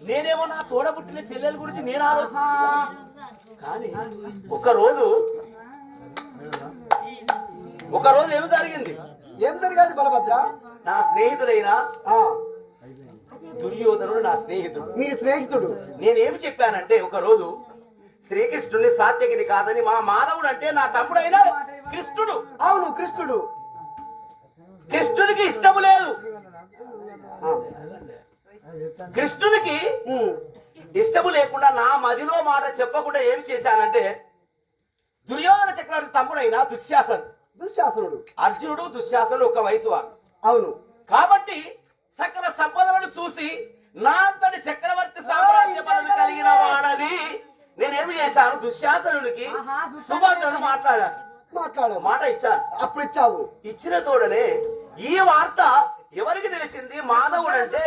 నేనేమో నా తోడబుట్టిన చెల్లెల గురించి నేను ఆలోచిస్తున్నాను. కానీ ఒకరోజు ఏమి జరిగింది? ఏం జరిగాది బలభద్ర? నా స్నేహితుడైన ఆ, దుర్యోధనుడు నా స్నేహితుడు. నీ స్నేహితుడు. నేనేమి చెప్పానంటే, ఒకరోజు శ్రీకృష్ణుని సాత్యకిని కాదని మా మాధవుడు అంటే నా తమ్ముడైన కృష్ణుడు. అవును, కృష్ణుడు. కృష్ణుడికి ఇష్టము లేదు. కృష్ణుడికి ఇష్టము లేకుండా నా మదిలో మాట చెప్పకుండా ఏం చేశానంటే, దుర్యోధన చక్రవర్తి తమ్ముడైన దుశ్శాసనుడు. అర్జునుడు దుశ్శాసనుడు ఒక వయసు వారు. అవును. కాబట్టి సకల సంపదలను చూసి నా అంతటి చక్రవర్తి సామ్రాజ్య పదవి కలిగిన వాడని నేనేమి చేశాను, దుశ్శాసనుడికి సుభద్రుడు మాట్లాడాను, మాట ఇచ్చాను. అప్పుడు ఇచ్చావు. ఇచ్చిన తోడనే ఈ వార్త ఎవరికి తెలిసింది? మాధవుడు అంటే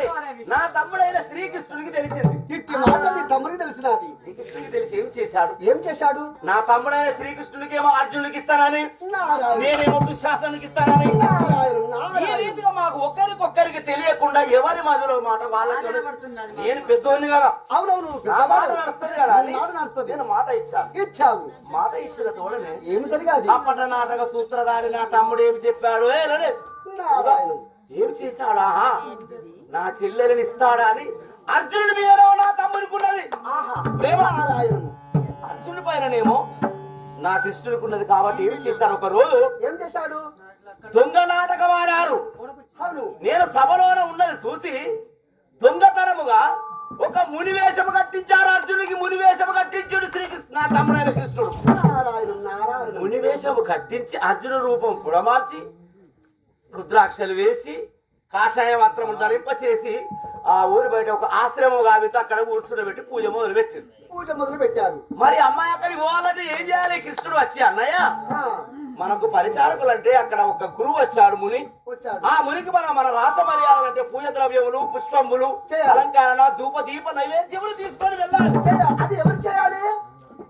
నా తమ్ముడైన శ్రీకృష్ణుడికి తెలిసింది. ఇట్టి మాట నీ తమ్ముడికి తెలిసినది. శ్రీకృష్ణుడికి తెలిసి ఏం చేశాడు? ఏం చేశాడు? నా తమ్ముడైన శ్రీకృష్ణుడికి ఏమో అర్జునుడికి ఇస్తానని, నారాయణ నేనేమో దుశ్శాసనుడికి ఇస్తానని, నారాయణ ఈ నారాయణ. రీతిగా మాకు ఒకరికొక్కరికి తెలియకుండా ఎవరి మధ్యలో మాట వాళ్ళకి. నేను పెద్దోని కదా, అవునవును, నా మాట నడుస్తుంది కదా అని నీ మాట నడుస్తుంది. నేను మాట ఇచ్చాను. ఇచ్చావు. మాట ఇచ్చిన తోడనే ఏమి జరిగాది? అప్పట నాటక సూత్రధారి నా తమ్ముడు ఏమి చెప్పాడు? నారాయణ. ఏం చేశాడా? నా చెల్లెలని ఇస్తాడా అని అర్జునుడి మీద నా తమ్ముడికున్నది ఆహా, ప్రేమ. నారాయణ. అర్జునుడి పైననేమో నా కృష్ణుడికున్నది. కాబట్టి ఏం చేశారు? ఒక రోజు ఏం చేశాడు? దొంగ నాటకం ఆడారు. అవును. నేను సభలోన ఉన్నది చూసి దొంగతనముగా ఒక మునివేషము కట్టించారు. అర్జునుడికి మునివేషము కట్టించాడు శ్రీకృష్ణ నా తమ్ముడైన కృష్ణుడు. నారాయణ నారాయణ. మునివేషము కట్టించి అర్జున రూపం పుడమార్చి రుద్రాక్షలు వేసి కాషాయ వస్త్రము ధరింప చేసి ఆ ఊరి బయట ఒక ఆశ్రమం గావించి అక్కడ కూర్చుండబెట్టి పూజ మొదలు పెట్టింది. పూజ మొదలు పెట్టారు. మరి అమ్మాయి అక్కడికి పోవాలంటే ఏం చేయాలి? కృష్ణుడు వచ్చి, అన్నయ్య ఆ, మనకు పరిచారకులు అంటే అక్కడ ఒక గురువు వచ్చాడు, ముని. వచ్చాడు. ఆ మునికి మన రాస మర్యాదలంటే పూజ ద్రవ్యములు, పుష్పములు, చేయాలి. అలంకరణ, ధూప దీప నైవేద్యములు తీసుకొని వెళ్ళాలి. అది ఎవరు చేయాలి?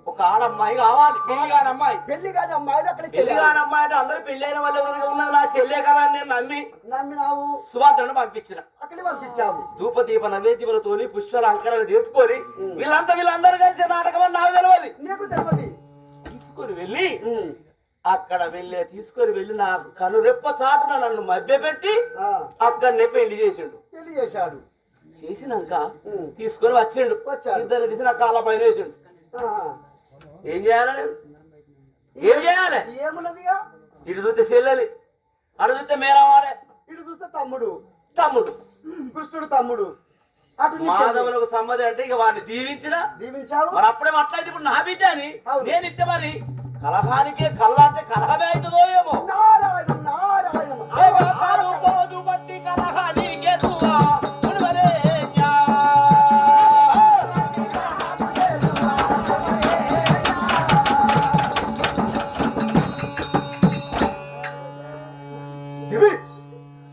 ఒక ఆడమ్మాయి కావాలి, పెళ్లిగాని అమ్మాయి. పెళ్లి కాని అమ్మాయిలు అక్కడ చేయాలి. పెళ్లిగాని అమ్మాయి అంటే అందరూ పెళ్ళైన వాళ్ళు ఎవరికి ఉన్నది నా చెల్లె కదా అని నేను నమ్మి నమ్మినావు. సువార్తను పంపించిన. అక్కడికి పంపించావు. ధూపదీప నైవేద్యములతోని పుష్పాల అలంకరణ చేసుకొని వీళ్ళందరూ కలిసి నాటకం అని నాకు తెలియదు. నీకు తెలియదు. తీసుకొని వెళ్ళి తీసుకొని వెళ్ళి నా కను రెప్ప చాటున నన్ను మభ్యపెట్టి అక్కడనే పెళ్లి చేసిండు. పెళ్లి చేశాడు. చేసినాక తీసుకొని వచ్చిండు. వచ్చాడు. ఇద్దరు తీసి నా కాళ్ళ పైన వేసిండు. ఆ, ఏం చేయాలి నేను? ఏం చేయాలి? ఏమున్నదిగా? ఇటు చూస్తే చెల్లెలి, అటు చూస్తే మేనవాడే, ఇటు చూస్తే తమ్ముడు, తమ్ముడు కృష్ణుడు తమ్ముడు, అటు నీ చెల్లి. మాధవులకు సమ్మతి అంటే ఇక వాడిని దీవించిన దీవించావు. మరి అప్పుడే అట్లయితే ఇప్పుడు నా బిడ్డ అని అవును. నేను ఇస్తే మరి కలహానికే కల్లాంటే కలహమే అవుతుందో ఏమో. నారాయణ నారాయణ కారు పోదు బట్టి కలహానికే దువా ఉనవరేజ్ఞా.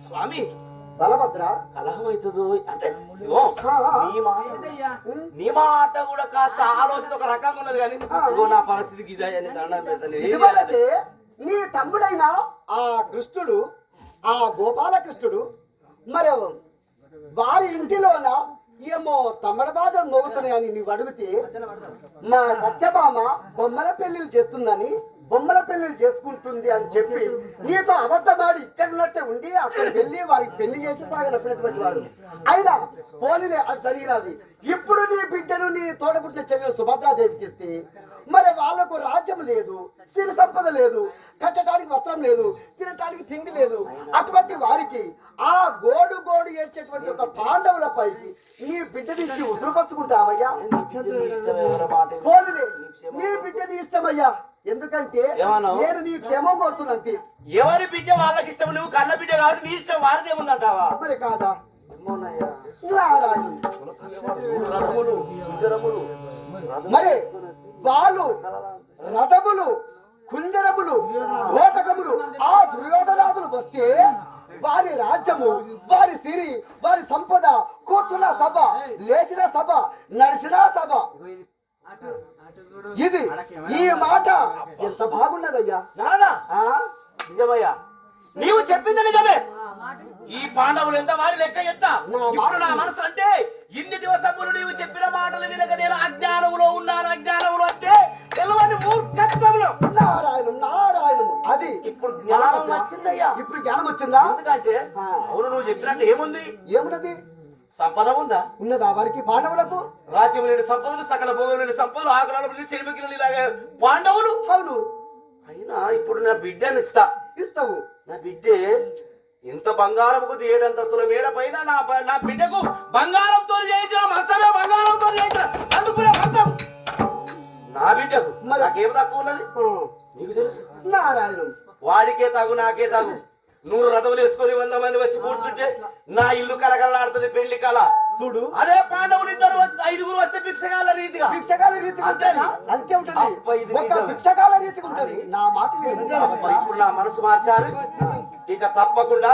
స్వామి బలభద్ర కలహం అవుతుందో అంటే ఇదిగో, నీ మాట కూడా కాస్త ఆలోచన ఒక రకంగా ఉన్నది కానీ ఇదిగో నా పరిస్థితికి ఇదని దండం పెడతాను. ఏం చేయాలి? ఇదివరకే నీ తమ్ముడైన ఆ కృష్ణుడు, ఆ గోపాలకృష్ణుడు మరి వారి ఇంటిలోన ఏమో తమ్మడ బాధలు మోగుతున్నాయని నీవు అడిగితే మా సత్యభామ బొమ్మల పెళ్లిళ్ళు చేస్తుందని, బొమ్మల పెళ్లిళ్ళు చేసుకుంటుంది అని చెప్పి నీతో అబద్ధమాడి ఇక్కడ ఉన్నట్టే ఉండి అక్కడ వెళ్ళి వారికి పెళ్లి చేసి సాగనప్పుడు వాడు అయినా పోనీలే, అది జరిగినది. ఇప్పుడు నీ బిడ్డను నీ తోడబుట్టిన చెల్లెలు సుభద్రాదేవికి ఇస్తే మరి వాళ్ళకు రాజ్యం లేదు, సిరి సంపద లేదు, కట్టడానికి వస్త్రం లేదు, తినటానికి తిండి లేదు. అటువంటి వారికి ఆ గోడు గోడు ఏడ్చేటువంటి ఒక పాండవుల పైకి నీ బిడ్డనిచ్చి ఉసురుపరుచుకుంటావయ్యా? పోనీలే, నీ బిడ్డని ఇష్టమయ్యా. ఎందుకంటే ఏమన్నావు? నేను నీ క్షేమం కోరుతున్నంతే. ఎవరి బిడ్డ వాళ్ళకి ఇష్టం, నువ్వు కన్న బిడ్డ కాబట్టి నీ ఇష్టం వారిది ఏముందంటావా? మరి కాదా? నారాయణ. మరి వాళ్ళు రథములు, కుంజరములు, ఓటకములు ఆ దుర్యోధనాదులు వస్తే వారి రాజ్యము, వారి సిరి, వారి సంపద, కూర్చున్న సభ, లేచిన సభ, నడిచిన సభ. ఇది ఈ మాట ఎంత బాగున్నదయ్యా. నారదా, ఆ? నిజమయ్యా, నీవు చెప్పింది నిజమే. ఈ పాండవులు ఎంత, వారి లెక్క ఎంత. ఇప్పుడు నా మనసు అంటే ఇన్ని దివసములు నీవు చెప్పిన మాటలు వినక నేను అజ్ఞానములో ఉన్నాను. అజ్ఞానములు అంటే తెలియని మూర్ఖత్వంలో. నారాయణ నారాయణ. అది ఇప్పుడు జ్ఞానం వచ్చిందయ్యా. ఇప్పుడు జ్ఞానం వచ్చిందా? ఎందుకంటే అవును, నువ్వు చెప్పినట్టు ఏముంది? ఏమున్నది? సంపద ఉందా? ఉన్నదా వారికి పాండవులకు? రాజ్యం లేని సంపదలు, సకల భోగం లేని సంపదలు, ఆకలి చెలిమికి ఇలాగే పాండవులు. అవును. అయినా ఇప్పుడు నా బిడ్డను ఇస్తావు. నా బిడ్డే ఇంత బంగారంకు ఏడంతస్తుల మేడ పైన నా బిడ్డకు బంగారంతో చేయించిన మంచమే, బంగారంతో చేయించిన అందుకునే మంచం నా బిడ్డకు. మరి నాకేం తక్కువ ఉన్నది నీకు తెలుసు. నారాయణ. వాడికే తగు, నాకే తగు. 100 రథములు వేసుకొని 100 మంది వచ్చి కూర్చుంటే నా ఇల్లు కలకలాడుతుంది. పెళ్లి కళ చూడు. అదే పాండవులు ఇద్దరు 5గురు వస్తే భిక్షగాల రీతిగా, భిక్షకాల రీతి అంతేనా? అంతే ఉంటది. అబ్బా, ఇది ఒక నిజమే. భిక్షకాల రీతికి ఉంటది. నా మాట వినండి. అబ్బా, ఇప్పుడు నా మనసు మార్చారు. ఇక తప్పకుండా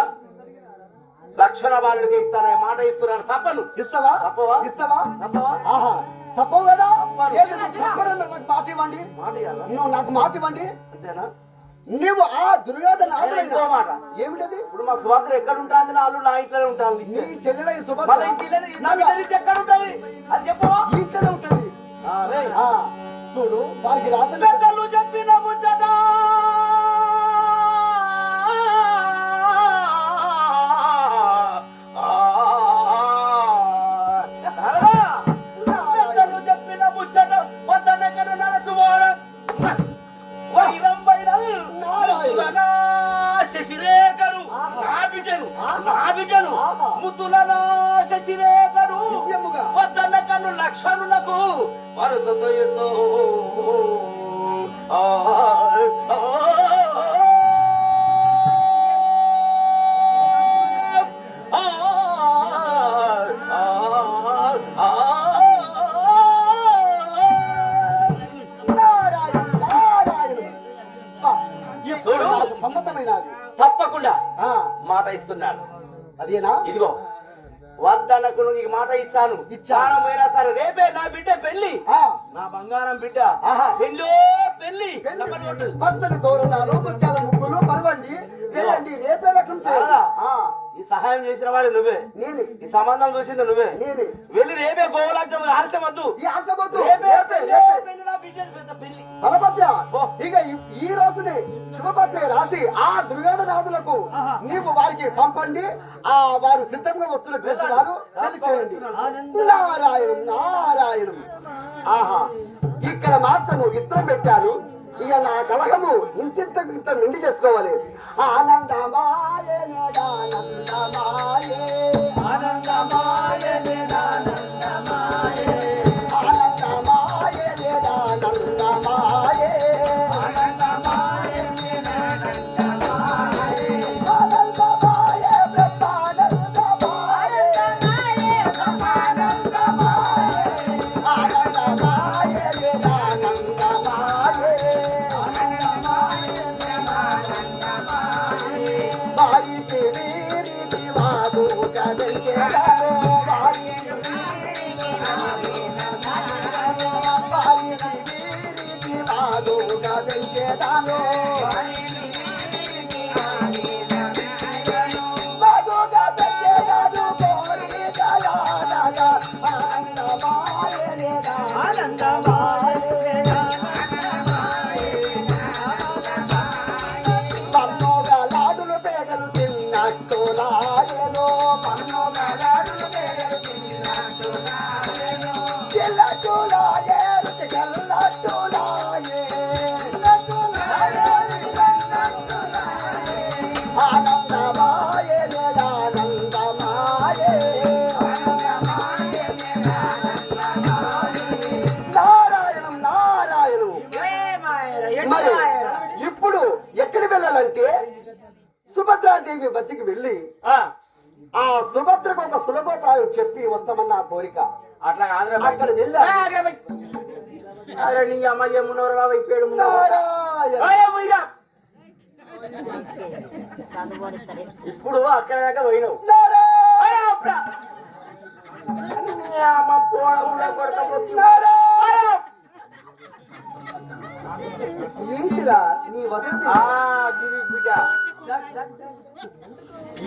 లక్ష్మణ బాలుడికి ఇస్తానని మాట ఇస్తున్నాను. తప్పను. ఇస్తావా? తప్పవా? ఇస్తావా? తప్పవా? ఆహా, తప్పవు కదా? తప్పను. ఏది నువ్వు తప్పనని నాకు మాట ఇవ్వండి. మాట ఇవ్వాలా? నువ్వు నాకు మాట ఇవ్వండి. అంతేనా? నీవు ఆ దుర్యోధన ఇంకో మాట. ఏమిటది? ఇప్పుడు మా సుభద్ర ఎక్కడ ఉంటుంది? నా ఇంట్లోనే ఉంటాను. నీ చెల్లెల సుభద్ర మళ్ళీ ఈ చెల్లెలు నా బిడ్డ ఎక్కడ ఉంటుంది అది చెప్పవా? ఈ ఇంట్లోనే ఉంటది. రేయ్. ఆ, చూడు వారికి రాజు పెద్దలు చెప్పిన ముచ్చట పెద్దలు చెప్పిన ముచ్చట వద్దనగర నడచువాడు శశిరేఖరు నా బిడ్డను ముద్దులనా శశిరేఖరు వద్దన్న కన్ను లక్ష్మణులకు వరుసతో ఎంతో సమ్మతమైనది. తప్పకుండా ఆ, మాట ఇస్తున్నాను. అదేనా? ఇదిగో వద్దనకు నీకు మాట ఇచ్చాను. ఇచ్చాను పోయినా సరే రేపే నా బిడ్డ పెళ్లి. ఆ, నా బంగారం బిడ్డ ఆహా. పెళ్ళో పెళ్లి. పచ్చని తోరణాలు, ముత్యాల ముగ్గులు పరవండి, వెళ్ళండి. రేపే రకం చాలా. ఆ, ఈ సహాయం చేసిన వాడు నువ్వే. నేనే ఈ సంబంధం చూసింది నువ్వే. నేనే. వెళ్ళి రేపే గోవులాంటి ఆలస్యం వద్దు. ఈ ఆశబొద్దు. రేపే రేపే, పెళ్ళి, రేపే. పెళ్ళి నా బిడ్డ పెద్ద పెళ్లి. బలభద్ర, ఇక ఈ రోజునే శుభపత్రే రాసి ఆ దుర్యోధనాదులకు నీవు వారికి పంపండి. ఆ వారు సిద్ధంగా వస్తున్నటువంటి వారు పెళ్లి చేయండి. నారాయణం నారాయణం. ఆహా, ఇక్కడ మాత్రము ఇత్తనం పెట్టారు. ఇక నా కలహము ఇంత నిండి చేసుకోవాలి. ఆనందమాయే ఆనందమాయే ఆనందమాయే ఆనందమాయే ఆనందమాయే ఆనందమాయే పన్నోగలాడులు పేదలు తిన్నట్టు లాయలో పన్నోగలాడులు పేదలు తిన్నట్టు లాయలో చెల్లట్టు లాయే రుచి కల్లట్టు లాయే ఆనందమాయే ఆనందమాయే నారాయణం నారాయణం. మరి ఇప్పుడు ఎక్కడికి వెళ్ళాలంటే సుభద్రాదేవి వద్దకి వెళ్ళి ఆ సుభద్రకు ఒక సులభోపాయం చెప్పి వస్తామన్న నా కోరిక. అట్లా కాదురా అక్కడ వెళ్ళా నీ అమ్మాయి ఏమున్నవరు బాబు ఇచ్చాడు ఇప్పుడు అక్కడ దాకా పోయినావు అమ్మ పోవడం కొడకపోతున్నా ఏంటిరా నీ వదిలి గిరి బిడ్డ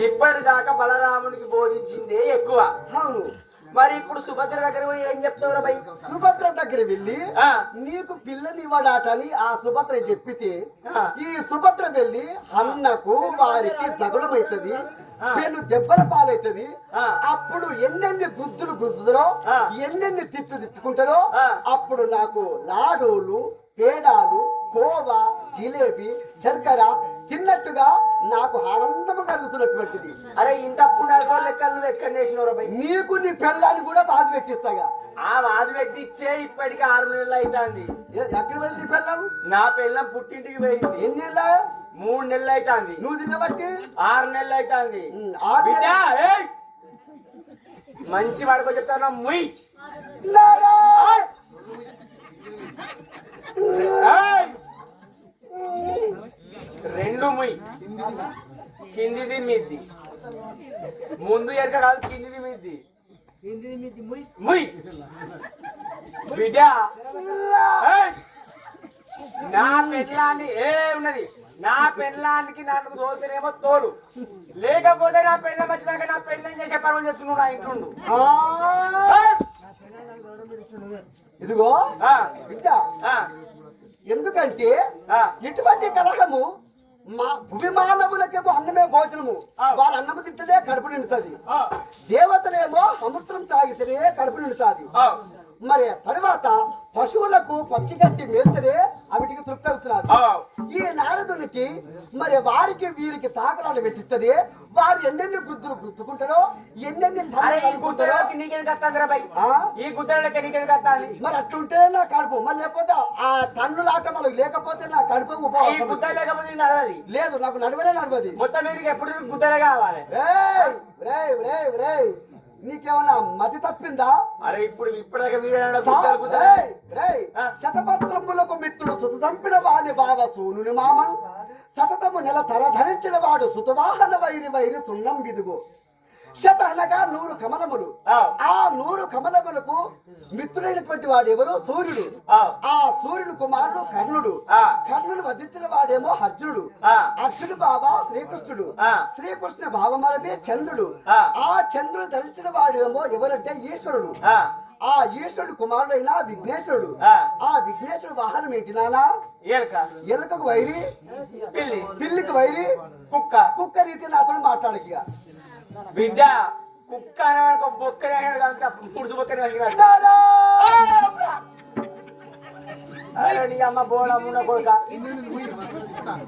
ఇప్పటిదాకా బలరామునికి బోధించిందే ఎక్కువ. అవును. మరి ఇప్పుడు సుభద్ర దగ్గర పోయి ఏం చెప్తావురా భయ్? సుభద్ర దగ్గర వెళ్ళి నీకు పిల్లని ఇవ్వడాటని ఆ సుభద్ర చెప్పితే ఈ సుభద్ర వెళ్ళి అన్నకు వారికి జగడమైతుంది, పెను దెబ్బల పాలైతుంది. అప్పుడు ఎన్నెన్ని గుద్దులో ఎన్నెన్ని తిట్టుకుంటారో అప్పుడు నాకు లాడోలు పేడాలు కోవా జిలేబీ చర్కర తిన్నట్టుగా నాకు ఆనందము కలుగుతున్నటువంటిది. అరే ఇంత లెక్కలు ఎక్కడ చేసినవరా భయ్? నీకు నీ పెళ్ళాన్ని కూడా బాధ పెట్టిస్తాగా. ఆ బాధ పెట్టిచ్చే ఇప్పటికి 6 నెలలు అవుతుంది. ఎక్కడ వెళ్ళి నీ పెళ్ళాం? నా పెళ్ళం పుట్టింటికి పోయింది. ఎన్ని నెలల? 3 నెలలు అవుతుంది. నువ్వు తినబట్టి 6 నెలలు అవుతుంది. మంచి వాడుకో చెప్తాను ముయ్ రెండు ముయ్ కిందిది మీది ముందు ఎరక కాదు కిందిది మీది ముయ్ బిడ్డ నా పెళ్ళాన్ని ఉన్నది నా పెళ్ళానికి నన్ను తోలుతేనేమో తోడు, లేకపోతే నా పెళ్ళం వచ్చినాక నా పెళ్ళం చేసే పనులు చేస్తున్నావు నా ఇంట్లో. ఇదిగో బిడ్డ, ఎందుకంటే ఇటువంటి కలహము మా భూమి మానవులకేమో అన్నమే భోజనము, వారు అన్నము తింటేనే కడుపు నిండుతుంది. దేవతలేమో సముద్రం తాగితేనే కడుపు నిండుతుంది. మరి తర్వాత పశువులకు పచ్చిగడ్డి మేస్తేనే అవిటికి తృప్తి అవుతున్నారు. ఈ నారదునికి మరి వారికి వీరికి తాకలాలు పెట్టిస్తుంది. వారు ఎన్నెన్ని గుద్దులు గుద్దుకుంటారో ఎన్నెన్ని ఈ గుద్దలకి నీకెందుకు కట్టాలి? మరి అట్లుంటే నా కడుపు, మరి లేకపోతే ఆ తన్నుల ఆట మనకు లేకపోతే నా కడుపు గుద్ద లేకపోతే నడవది. లేదు, నాకు నడవనే నడవది. మొత్తం మీరు ఎప్పుడు గుద్దలే కావాలి. నీకేమన్నా మతి తప్పిందా? అరే ఇప్పుడు ఇప్పటిదాకా వీడియో శతపత్రములకు మిత్రుడు సుతంపిన వాని బావ సూనుని మామన్ సతతము నెల తర ధరించిన వాడు సుతవాహన వైరి సున్నం బిదుగు. శత అనగా 100 కమలములు. ఆ 100 కమలములకు మిత్రుడైనటువంటి వాడు ఎవరు? సూర్యుడు. ఆ సూర్యుడు కుమారుడు కర్ణుడు. కర్ణుడు వధించిన వాడేమో అర్జునుడు. అర్జునుడు బాబా శ్రీకృష్ణుడు. శ్రీకృష్ణ భావమరది చంద్రుడు. ఆ చంద్రుడు ధరించిన వాడేమో ఎవరంటే ఈశ్వరుడు. ఆ ఈశ్వరుడు కుమారుడైన విఘ్నేశ్వరుడు. ఆ విఘ్నేశ్వరుడు వాహనం ఏంటి నానా? ఎలుకకు వైరి, పిల్లికి వైరి, కుక్క రీతి నాతో మాట్లాడకిగా బిడ్డ. కుక్క బొక్క పుడుచు బొక్క అరే నీ అమ్మ బోడ మున్న కొడుక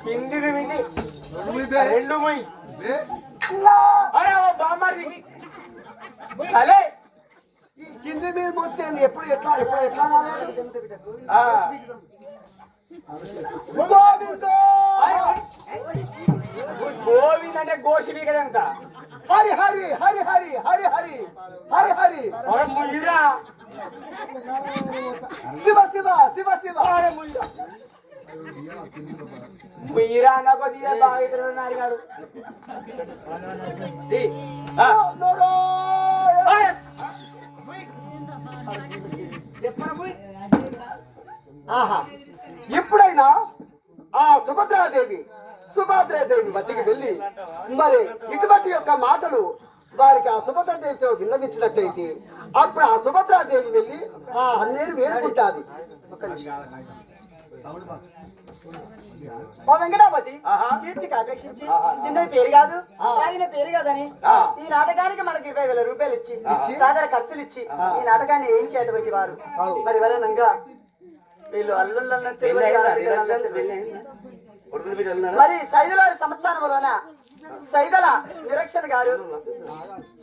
కిందిది విని రెండు ముయ్ అరే ఓ బామ్మది అలే ఈ కింది మీద మొత్తం ఎప్పుడు ఎట్లా గోవింద్ అంటే గోషి వీకదంత హరి హరి హరి హరి హరి హరి హరి హరి ముయ్యిరా శివ శివ శివ శివ ముయ్యిరా అన్న కొద్దిగా బాగా ఇతరులు గారు ఆహా ఎప్పుడైనా ఆ సుభద్రాదేవి వద్దకు వెళ్ళి మరి ఇటువంటి యొక్క మాటలు వారికి ఆ సుభద్రాదేవితో విన్నవించినట్లయితే అప్పుడు ఆ సుభద్రాదేవి వెళ్ళి ఆ అన్నేరు వేడుకుంటాది. ఓ వెంకటాపతి కీర్తికి అపేక్షించి నిన్న పేరు కాదు తాగిన పేరు కాదని ఈ నాటకానికి మనకి 20,000 రూపాయలు ఇచ్చి సాగర ఖర్చులు ఇచ్చి ఈ నాటకాన్ని ఏం చేయటువంటి వారు మరి వలనంగా వీళ్ళు అల్లుళ్ళన్నట్టు మరి సైదలవారి సంస్థానంలోన సైదల నిరక్షణ గారు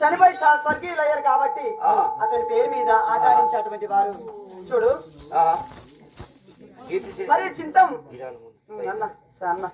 చనిపోయి స్వర్గీయులయ్యారు కాబట్టి అతని పేరు మీద ఆట ఆడించేటువంటి వారు చూడు మరి చింతం అన్న